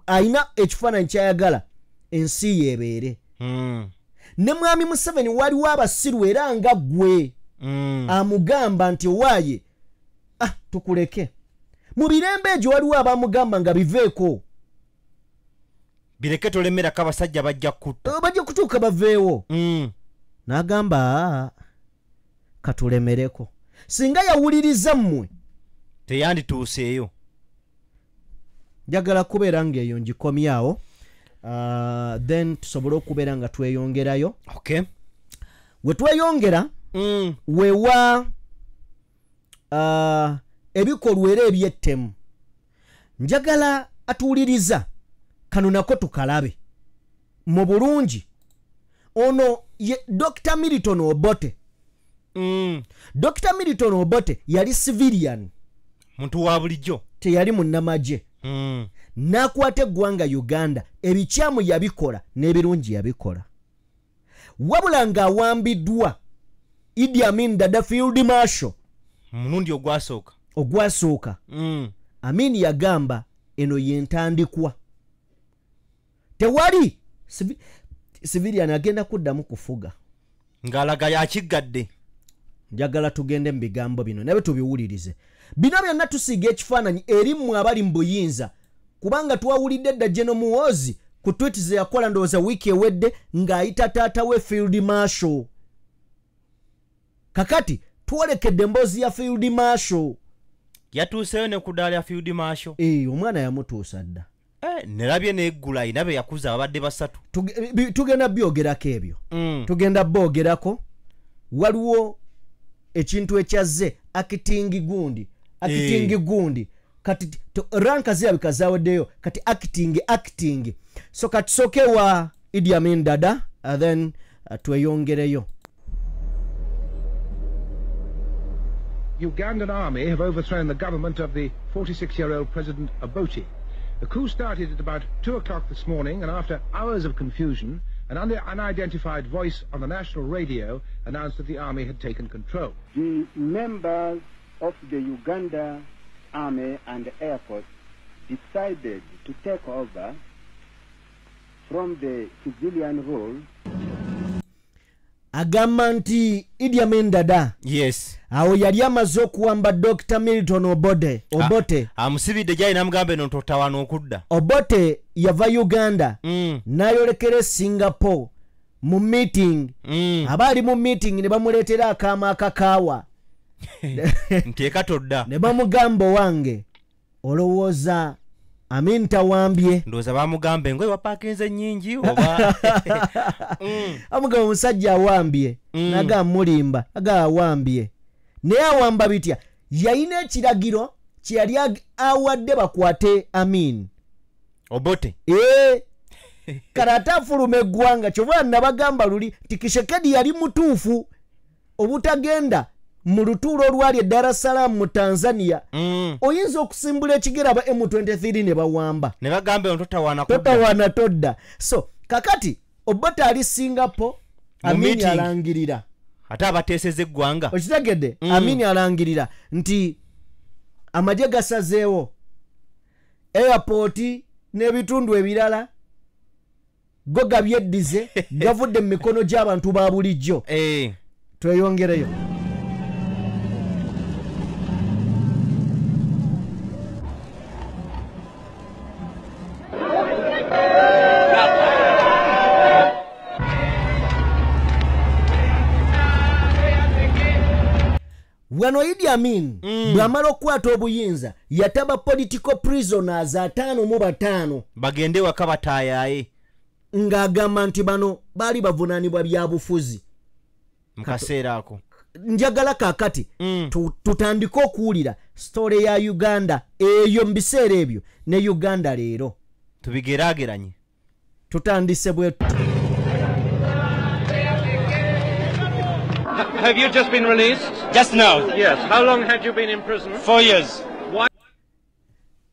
ayina ekifaananyi kyayagala ensi yeebeere ne mwami Museveni waliwo abasiru era nga gwe amugamba nti owaaye tukuleke mu birembe egyo waliwo abamugamba nga biveeko bireke tolemerako abasajja bajja kutuuka baveewo n'agamba katulemereko singa yawuliriza mmwe teyandituuseeyo njagala kubeera ng'eyo ngikomyawo then tusobole okubeera nga tweyongerayo okay we tweyongera wewa ebikolwa era ebyettemu njagala atuwuliriza kano nako tukalabe mu bulungi ono ye Dr. Milton Obote Dr. Milton Obote yali civilian muntu wa bulijjo teyali munnamagye n'akwata eggwanga Uganda ebikyamu yabikola n'ebirungi yabikola wabula ng'awambiddwa Idi Amin Dada Field Marshal mulundi ogwasooka Amin yagamba eno yentandikwa tewali civilian agenda kuddamu kufuga ng'alaga yakiggadde njagala tugende mu bigambo bino nabe tubiwulirize bino byonna tusiiga ekifaananyi eri mmwe abali mu buyinza kubanga twawulidde dda General Muhoozi ku tweet ze yakola ndowooza wiiki ewedde ng'ayita taata we Field Marshal kakati twolekedde emboozi ya Field Marshal yatuuseyo ne ku ddaala ya Field Marshal omwana yamutuusa dda nerabye neggula ayina be yakuza abadde basatu tugenda byogerako ebyo tugenda boogerako waliwo ekintu ekyazze akitingi gundi kati ranka zirabika zaweddeyo kati acting so katusoke wa Idi Amin Dada then tweyongereyo. Ugandan army have overthrown the government of the 46-year-old President Obote. The coup started at about 2 o'clock this morning, and after hours of confusion, an unidentified voice on the national radio announced that the army had taken control. The members of the Uganda Army and Air Force decided to take over from the civilian role. Agamba nti Idi Amin Dada yes awo yali amaze okuwamba Dr. Milton Obote amusibidde jali namugambe ntotawana okudda Obote yava Uganda n'ayolekera Singapore mu meeting abali mu meeting ne bamuleetera akaama akakaawa nteeka todda ne bamugamba wange olowooza Amin tawambye ndoza bamugambe ngwe wapakinze nyingi oba amugamba omusajja awambye naga mulimba aga awambye naye awamba bitya yayina ekiragiro kyeyali awadde bakwate Amin Obote karata afuluma eggwanga kyova nabagamba luli Tikishekedi yali mutuufu obutagenda mu lutuulo olwali Dar es Salaam mu Tanzania oyinza okusimbula ekigera ba M23 ne bawamba ne bagambe totawana todda so kakati Obote ali Singapore Amin alangirira ate abateeseza eggwanga okitegedde Amin alangirira nti amagye gasazeewo airport n'ebitundu ebirala go gabyeddize gavudde mu mikono gy'abantu ba bulijjo tweyongereyo wano Idi Amin bwamala okukwata obuyinza yataba political prisoners 5 bagende waka bataayaye ng'agamba nti bano baali bavunaanibwa byabufuzi mu kaseera ako njagala kakati tutandike okuwulira story ya Uganda eyo mu biseera ebyo ne Uganda leero tubigeraageranye tutandise bwetu. Have you just been released? Just now. Yes. How long had you been in prison? 4 years. Why?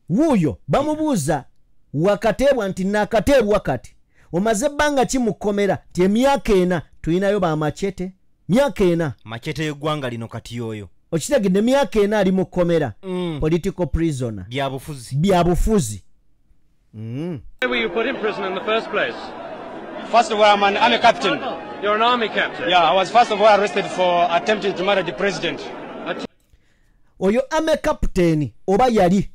Wuyo bamubuuza wakateebwa nti nakateebwa kati omaze ebbanga ki mu kkomera ti emyaka 4 tulinayo ba machete myaka 4 machete y'eggwanga lino kati yoyo okitegedde myaka 4 ali mu kkomera political prisoner byabufuzi. Why were you put in prison in the first place? First of all, I'm an army captain. You're an army captain? Yeah, I was first of all arrested for attempting to murder the president. Oyo army captain oba yali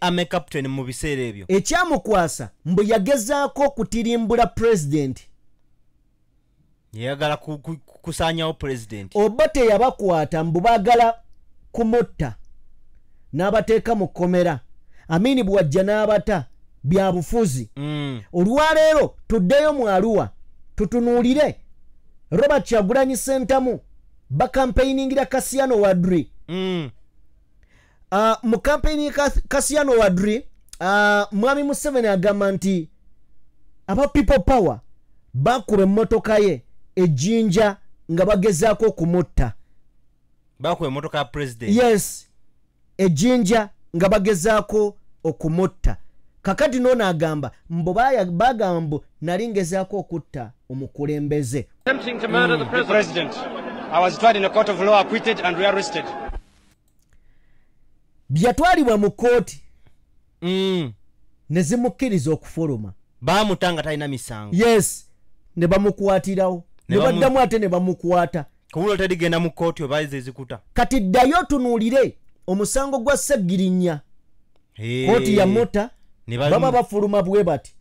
army captain mu biseera ebyo ekyamukwasa mbu yagezaako okutirimbula president yagala kusaanyawo president Obote yabakwata mbu baagala kumutta n'abateeka mu kkomera Amini bwajja n'abata byabufuzi. Olwaleero tuddeyo mu Arua tutunuulire Robert Kyagulanyi Ssentamu bakampeiningira Kasiyano Wadri. Mu kampeni Kasiyano Wadri Mwami Museveni agamba nti aba people power bakuba emmotoka ye ejjinja nga bagezaako okumutta. Bakuba emmotoka ya president? Yes, ejjinja nga bagezaako okumutta. Kakati nono agamba mbo bagamba nali ngezaako okutta omukulembeze. Attempting to murder the president. I was tried in a court of law, acquitted and rearrested. Byatwalibwa mu kooti ne zimukkiriza okufuluma. Baamutanga talina misango. Yes, ne bamukwatirawo ne baddamu ate ne bamukwata. Kubulo tedigenda mu kooti obayize ezikuta. Kati ddayo tunuulire omusango gwa Ssegirinya. Kooti ya Mota baba bafuluma bwe bati.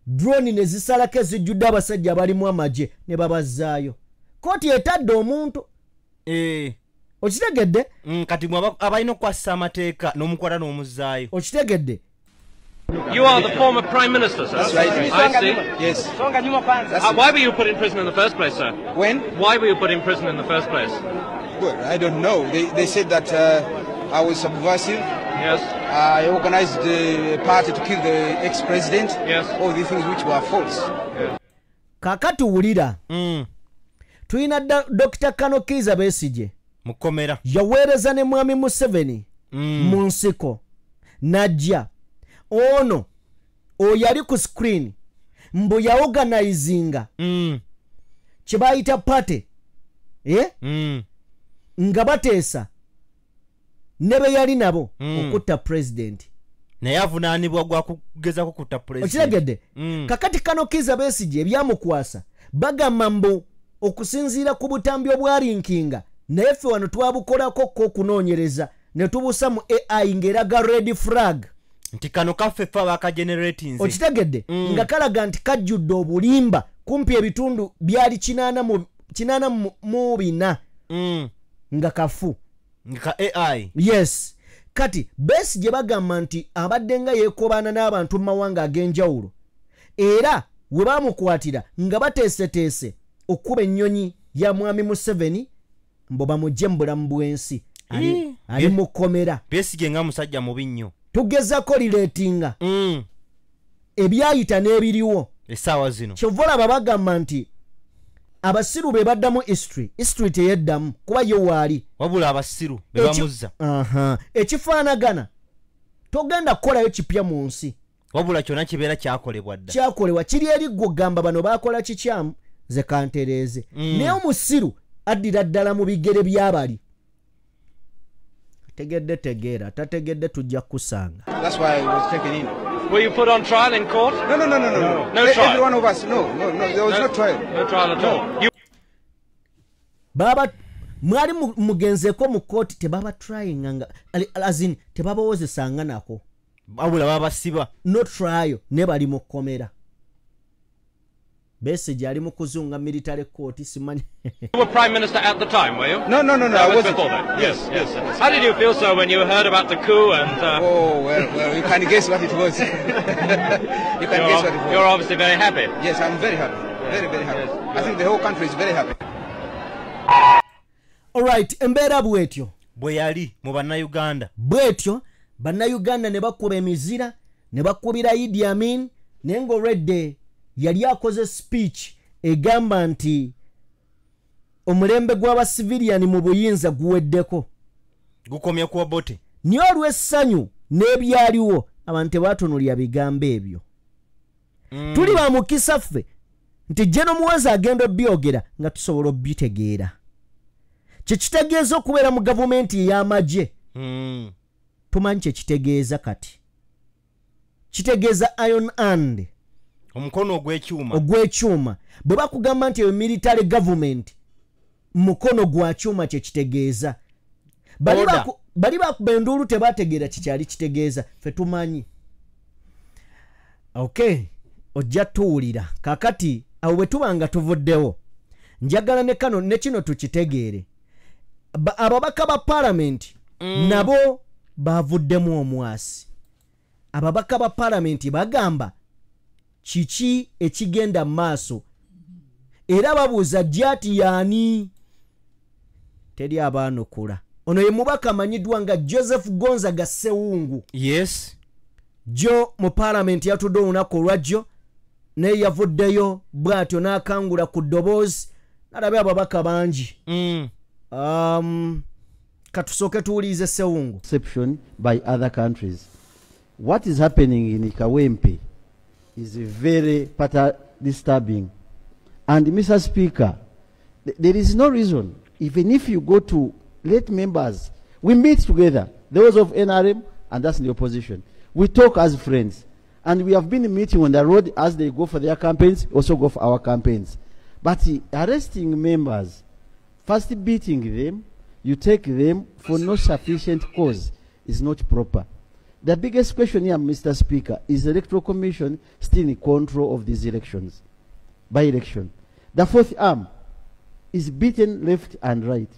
Drone ne zisalako ezijjudde abasajja abalimu amagye ne babazaayo. Kooti etadde omuntu. Okitegedde? Kati abalina okukwasa amateeka n'omukwata n'omuzaayo. Okitegedde? You are the former Prime Minister, sir. That's right. I see. Yes. Why were you put in prison in the first place, sir? When? Why were you put in prison in the first place? Well, I don't know. They said that I was subversive. Yes. I organized the party to kill the ex-president. Yes. All these things which were false. Yes. Kakati wulira. Tulina Dr. Kano Kiza Besigye. Mukomera. Yaweereza ne Mwami Museveni. Mu nsiko. Najja. Ono oyali ku screen mbu ya organizinga kibayita party nga bateesa nebe yali nabo okutta president naye avunaanibwa gwa kugezako kutta president. Okitegedde? Kakati Kano Kiza Besigye ebyamukwasa bagamba mbu okusinziira ku butambi obwalinkinga naye ffe wano twabukolako okunoonyereza ne tubuusa mu AI ng'eraga red flag. Nti kano kaffe ffe abakagenerate nze. Okitegedde? Nga kalaga nti kajjudde obulimba kumpi ebitundu byali 84 nga kafu. Nga AI. Yes. kati Besigye bagamba nti abadde nga yeekobana n'abantu mu mawanga ag'enjawulo era we baamukwatira nga bateeseteese okuba ennyonyi ya mwami Museveni mbo bamugye mu bulamu bw'ensi ali mu kkomera. Besigye nga musajja mubi nnyo. Tugezako lireetinga ebyayita n'ebiriwo essaawa zino. Kyova olaba bagamba nti abasiru be baddamu history teyeddamu kuba ye waali wabula abasiru be bamuzza. Ekifaanagana togenda kukolayo kipya mu nsi wabula kyonna kibeera kyakolebwa dda. Kyakolebwa kiri eri ggwe gamba bano baakola kikyamu ze kantereeze. Naye omusiru addira ddala mu bigere by'abali. Tegedde tegeera tategedde tujja kusanga. That's why I was taken in. Were you put on trial in court? No. No trial. Every one of us, no. There was no trial. No trial at all. Baba mwali mugenzeeko mu kooti tebaba trying nga azin tebabawozesanga nako. Wabula babasiba. No trial ne bali mu kkomera. Besigye ali mu kuzunga military court simanyi. You were Prime Minister at the time, were you? No. I wasn't. Before that. Yes. How did you feel, sir, when you heard about the coup and... Oh, well, you can guess what it was. Guess what it was. You're obviously very happy. Yes, I'm very happy. Very happy. Yes. I think the whole country is very happy. All right, embeera bwetyo. Bwe yali mu bannayuganda. Bwetyo, bannayuganda ne bakuba emizira, ne bakubira Idi Amin, naye ng'olwedde yali akoze speech egamba nti omulembe gw'abasiviliani mu buyinza guweddeko. Gukomye ku Obote. Niyo olw'essanyu n'ebyaliwo abantu tebaatunuulira bigambo ebyo. Tuli ba mukisa ffe nti Jeno Muwonzi agenda obyogera nga tusobola obitegeera. Kyekitegeeza okubeera mu gavumenti ey'amagye. Tumanyi kyekitegeeza kati. Kitegeeza iron hand. Omukono ogw'ekyuma. Bwe bakugamba nti eyo military government mukono gwa kyuma kyekitegeeza. Bali bakuba enduulu tebategeera kikyali kitegeeza. Ffe tumanyi. Okay. Ojja tuwulira. Kakati awo bwe tuba nga tuvuddewo. Njagala ne kano ne kino tukitegeere. Ababaka ba parliament nabo bavuddemu omwasi. Ababaka ba parliament bagamba kiki ekigenda maaso. Era babuuza jati yaani. Teri abaanukula. Ono ye mubaka amanyiddwa nga Joseph Gonzaga Ssewungu. Yes. Jo mu parliament yatudde olunaku olwajjo naye yavuddeyo bw'atyo n'akangula ku ddoboozi n'alabye ababaka bangi. Katusooke tuwulize Ssewungu. Exception by other countries. What is happening in Kawempe is very disturbing. And Mr. Speaker, there is no reason, even if you go to let members, we meet together, those of NRM and us in the opposition. We talk as friends. And we have been meeting on the road as they go for their campaigns, also go for our campaigns. But arresting members, first beating them, you take them for no sufficient cause is not proper. The biggest question here, Mr. Speaker, is the Electoral Commission still in control of these elections, by election. The fourth arm is beaten left and right.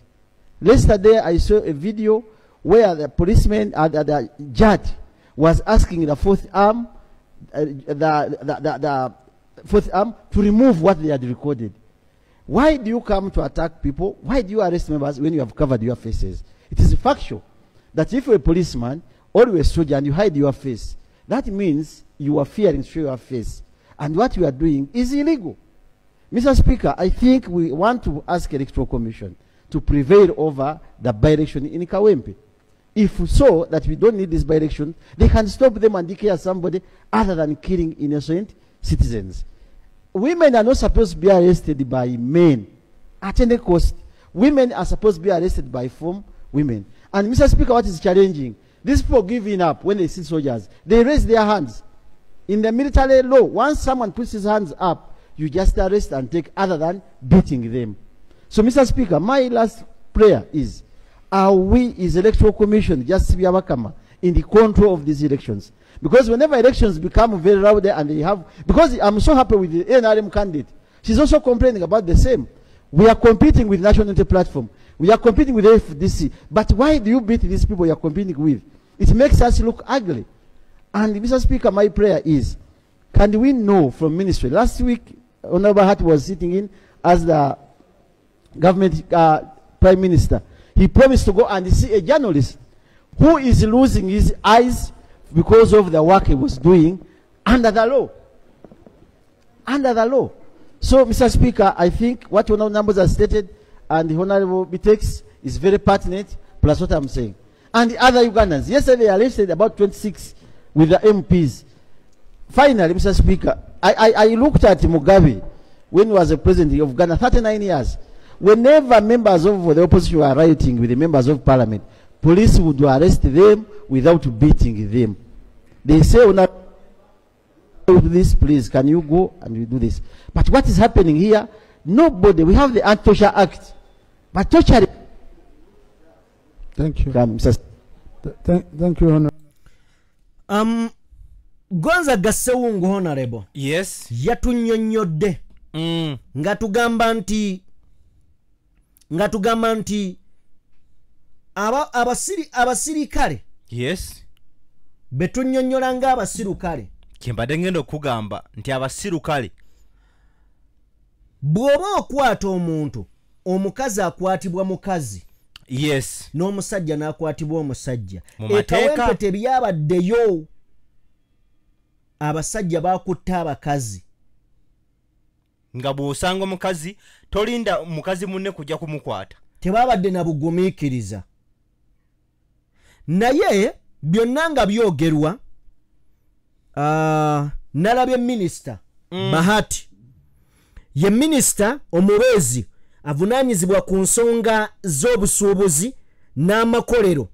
Yesterday, I saw a video where the policeman, the judge, was asking the fourth arm, the fourth arm to remove what they had recorded. Why do you come to attack people? Why do you arrest members when you have covered your faces? It is factual that if you're a policeman or you're a soldier and you hide your face, that means you are fearing to show your face. And what you are doing is illegal. Mr. Speaker, I think we want to ask Electoral Commission to prevail over the by-election in Kawempe. If so, that we don't need this by-election, they can stop them and declare somebody other than killing innocent citizens. Women are not supposed to be arrested by men at any cost. Women are supposed to be arrested by women. And Mr. Speaker, what is challenging? These people giving up when they see soldiers. They raise their hands. In the military law, once someone puts his hands up, you just arrest and take other than beating them. So, Mr. Speaker, my last prayer is, are we, as Electoral Commission, just in the control of these elections? Because whenever elections become very rowdy and they have, because I'm so happy with the NRM candidate, she's also complaining about the same. We are competing with National Unity Platform. We are competing with FDC. But why do you beat these people you are competing with? It makes us look ugly. And Mr. Speaker, my prayer is, can we know from ministry? Last week, Honorable Hart was sitting in as the government prime minister. He promised to go and see a journalist who is losing his eyes because of the work he was doing under the law. Under the law. So, Mr. Speaker, I think what Honorable Numbers has stated and the Honorable Bitex is very pertinent, plus what I'm saying. And the other Ugandans. Yesterday, I listed about 26 with the MPs. Finally, Mr. Speaker, I looked at Mugabe when he was the president of Ghana, 39 years. Whenever members of the opposition were rioting with the members of parliament, police would arrest them without beating them. They say, this, please, can you go and you do this? But what is happening here? Nobody, we have the Anti-Torture Act. But torture... Thank you. Thank you, Honorable. Gonza Gasewungu, Honorable. Yes. Yatunyonyodde. Nga tugamba nti abasirikale. Yes. Betunyonyola nga abasirikale. Kimbadde ngenda okugamba nti abasirikale bw'oba okwata omuntu, omukazi akwatibwa mukazi. Yes. N'omusajja n'akwatibwa omusajja. Ekawempe byabaddeyo. Abasajja bakutta abakazi. Nga bw'osanga omukazi tolinda mukazi munne kujja kumukwata. Tebabadde na bugumiikiriza. Naye byonna nga byogerwa, nalabye minisita Bahati. Ye minisita omubeezi avunaanyizibwa ku nsonga z'obusuubuzi n'amakolero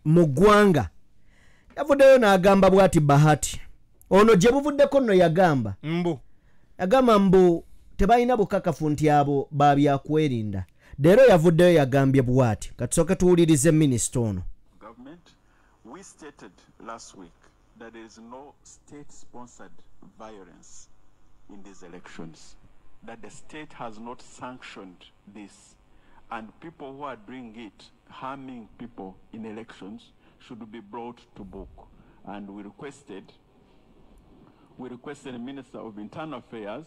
mu ggwanga. Yavuddeyo n'agamba bw'ati Bahati. Ono gye buvuddeko nno yagamba. Yagamba mbu tebalina bukakafu nti abo babyakwerinda. Leero yavuddeyo yagambye bw'ati. Katusooke tuwulirize minisita ono. We stated last week that there is no state-sponsored violence in these elections, that the state has not sanctioned this, and people who are doing it, harming people in elections, should be brought to book. And we requested the Minister of Internal Affairs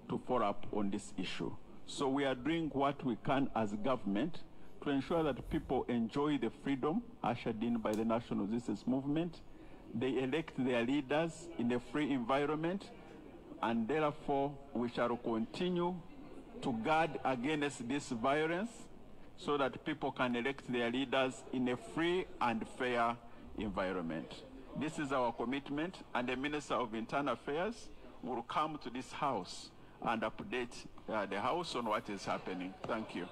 to follow up on this issue. So we are doing what we can as government to ensure that people enjoy the freedom ushered in by the National Resistance Movement. They elect their leaders in a free environment, and therefore we shall continue to guard against this violence so that people can elect their leaders in a free and fair environment. This is our commitment, and the Minister of Internal Affairs will come to this House and update the House on what is happening. Thank you.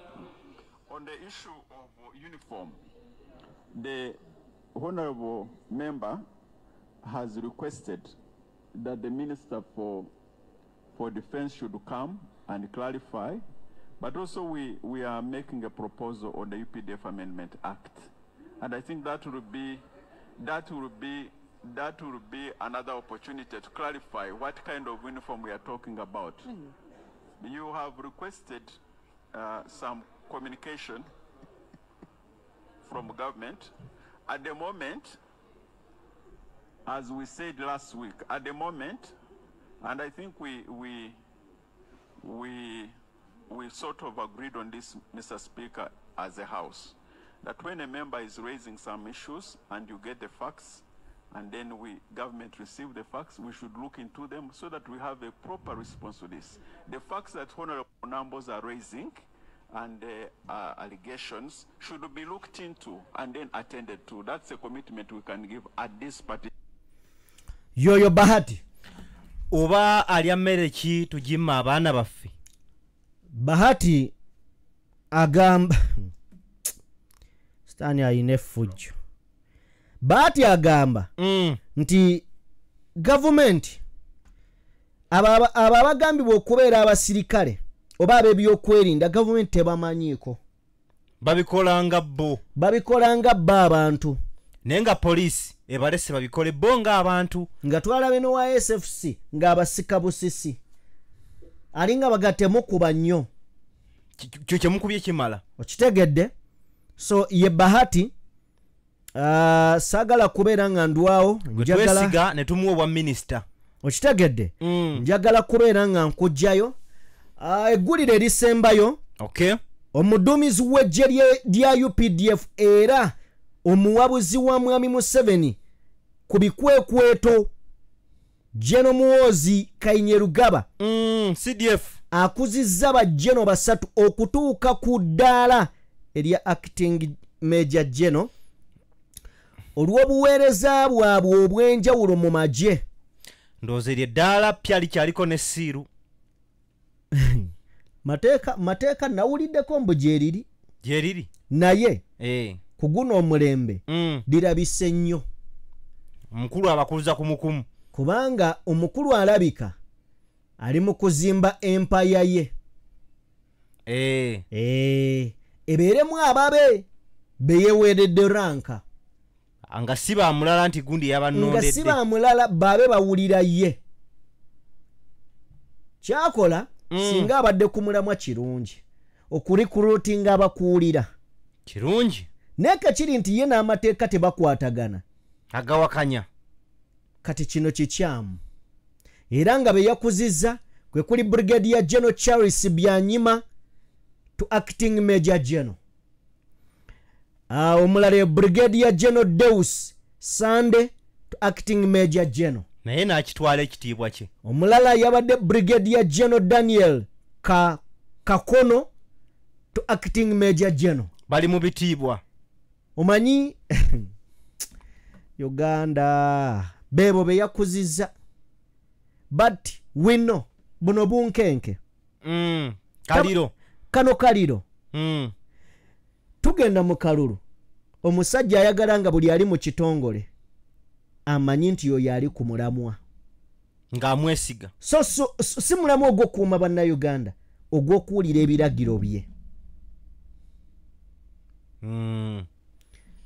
On the issue of uniform, the honorable member has requested that the Minister for Defense should come and clarify, but also we are making a proposal on the UPDF Amendment Act, and I think that will be another opportunity to clarify what kind of uniform we are talking about. You have requested some communication from government. At the moment, as we said last week, at the moment, and I think we sort of agreed on this, Mr. Speaker, as a House, that when a member is raising some issues and you get the facts, and then government receive the facts, we should look into them so that we have a proper response to this. The facts that honorable numbers are raising and allegations should be looked into and then attended to. That's a commitment we can give at this party. Yoyo Bahati. Oba alya mmere ki tugimma abaana baffe? Bahati agamba Stani ayina effujjo. Bahati agamba nti government ababagambibwa okubeera abasirikale oba ab'ebyokwerinda government tebamanyiiko. Babikolanga bo abantu. Naye nga poliisi ebalese babikole bo nga abantu. Nga twalabe n'owa SFC ng'abasika busisi. Alinga bagatemu kuba nnyo. Kyo kyemukubye kimala. Okitegedde? So ye Bahati sagala kubeera nga ndwawo twesiga ne tumuwa obwa minisita okitegedde njagala kubeera nga nkujjayo eggulire erisembayo omuduumizi w'eggye lya UPDF era omuwabuzi wa mwami Museveni ku bikwekweto Jeno Muhoozi Kainyerugaba CDF akuzizza bajjeno basatu okutuuka ku ddaala erya acting major Jeno olw'obuweereza bwabwe obw'enjawulo mu magye. Ndowooza eryo eddaala pya likyaliko ne siiru. mateeka nawuliddeko mbu gyeriri naye ku guno omulembe lirabise nnyo. Omukulu abakuluza ku mukumu kubanga omukulu alabika ali mu kuzimba empaya ye ebeeremu ababe beyeweeredde ranka nga si bamulala nti gundi yabanondedde nga si bamulala babe bawulira ye kyakola singa abadde ku mulamwa kirungi okurikulutinga abakuulira kirungi naye kiri nti ye n'amateeka tebakwatagana agawakanya kati kino kikyamu era nga beyakuzizza kwe kuli Brigadier General Charles Byanyima to acting Major General omulala Brigadier General Deus Sande to acting Major General naye n'akitwala ekitiibwa kye. Omulala yabadde Brigadier General Daniel Kakono to acting Major General. Bali mu bitiibwa omanyi Uganda bebo beyakuzizza but wino buno bunkenke kaliro kaliro tugenda mu kalulu omusajja ayagala nga buli ali mu kitongole amanyi nti yo yali ku mulamwa ng'amwesiga so si mulamwa ogw'okuuma bannayuganda ogw'okuwulira ebiragiro bye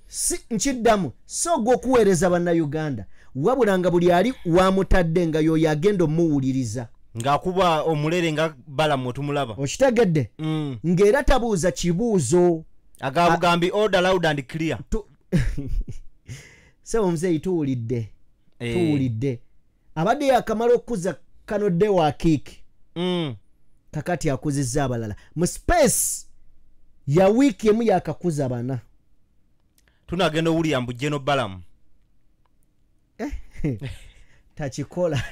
si nkiddamu so ogw'okuweereza bannayuganda wabula nga buli ali wamutadde nga yoyo agenda omuwuliriza ng'akuba omulere nga balamu otumulaba okitegedde ng'era tabuuza kibuuzo agabugambi order loud and clear sebo omuzeeyi tuwulidde abadde yakamala okuza kanodde wa kiiki kakati akuzizza abalala mu space ya wiiki emu yakakuza bana tunagenda William Bujeno Balamu takikola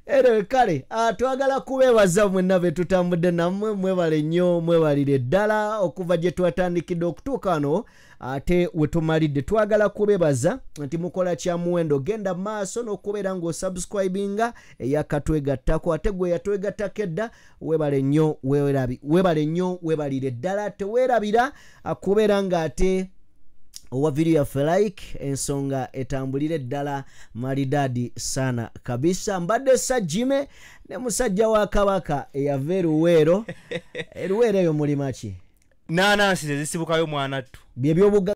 ero kale twagala kubeebaza mwenna be tutambudde nammwe mwebale nnyo mwebalire ddala okuva gye twatandikidde okutuuka wano ate we tumalidde twagala kubeebaza nti mukola kya muwendo genda maaso n'okubeera ng'osubscribinga eyakatwegattako ate gwe yatwegattako edda webale nnyo webalire ddala teweerabira kubeera ng'ate owa video yaffe like ensonga etambulire ddala maridadi sana kabisa mbadde sajjime ne musajja wa kabaka eyava eruweero eyo mulima ki naanansi zisibukayo mwanattu byebyobuga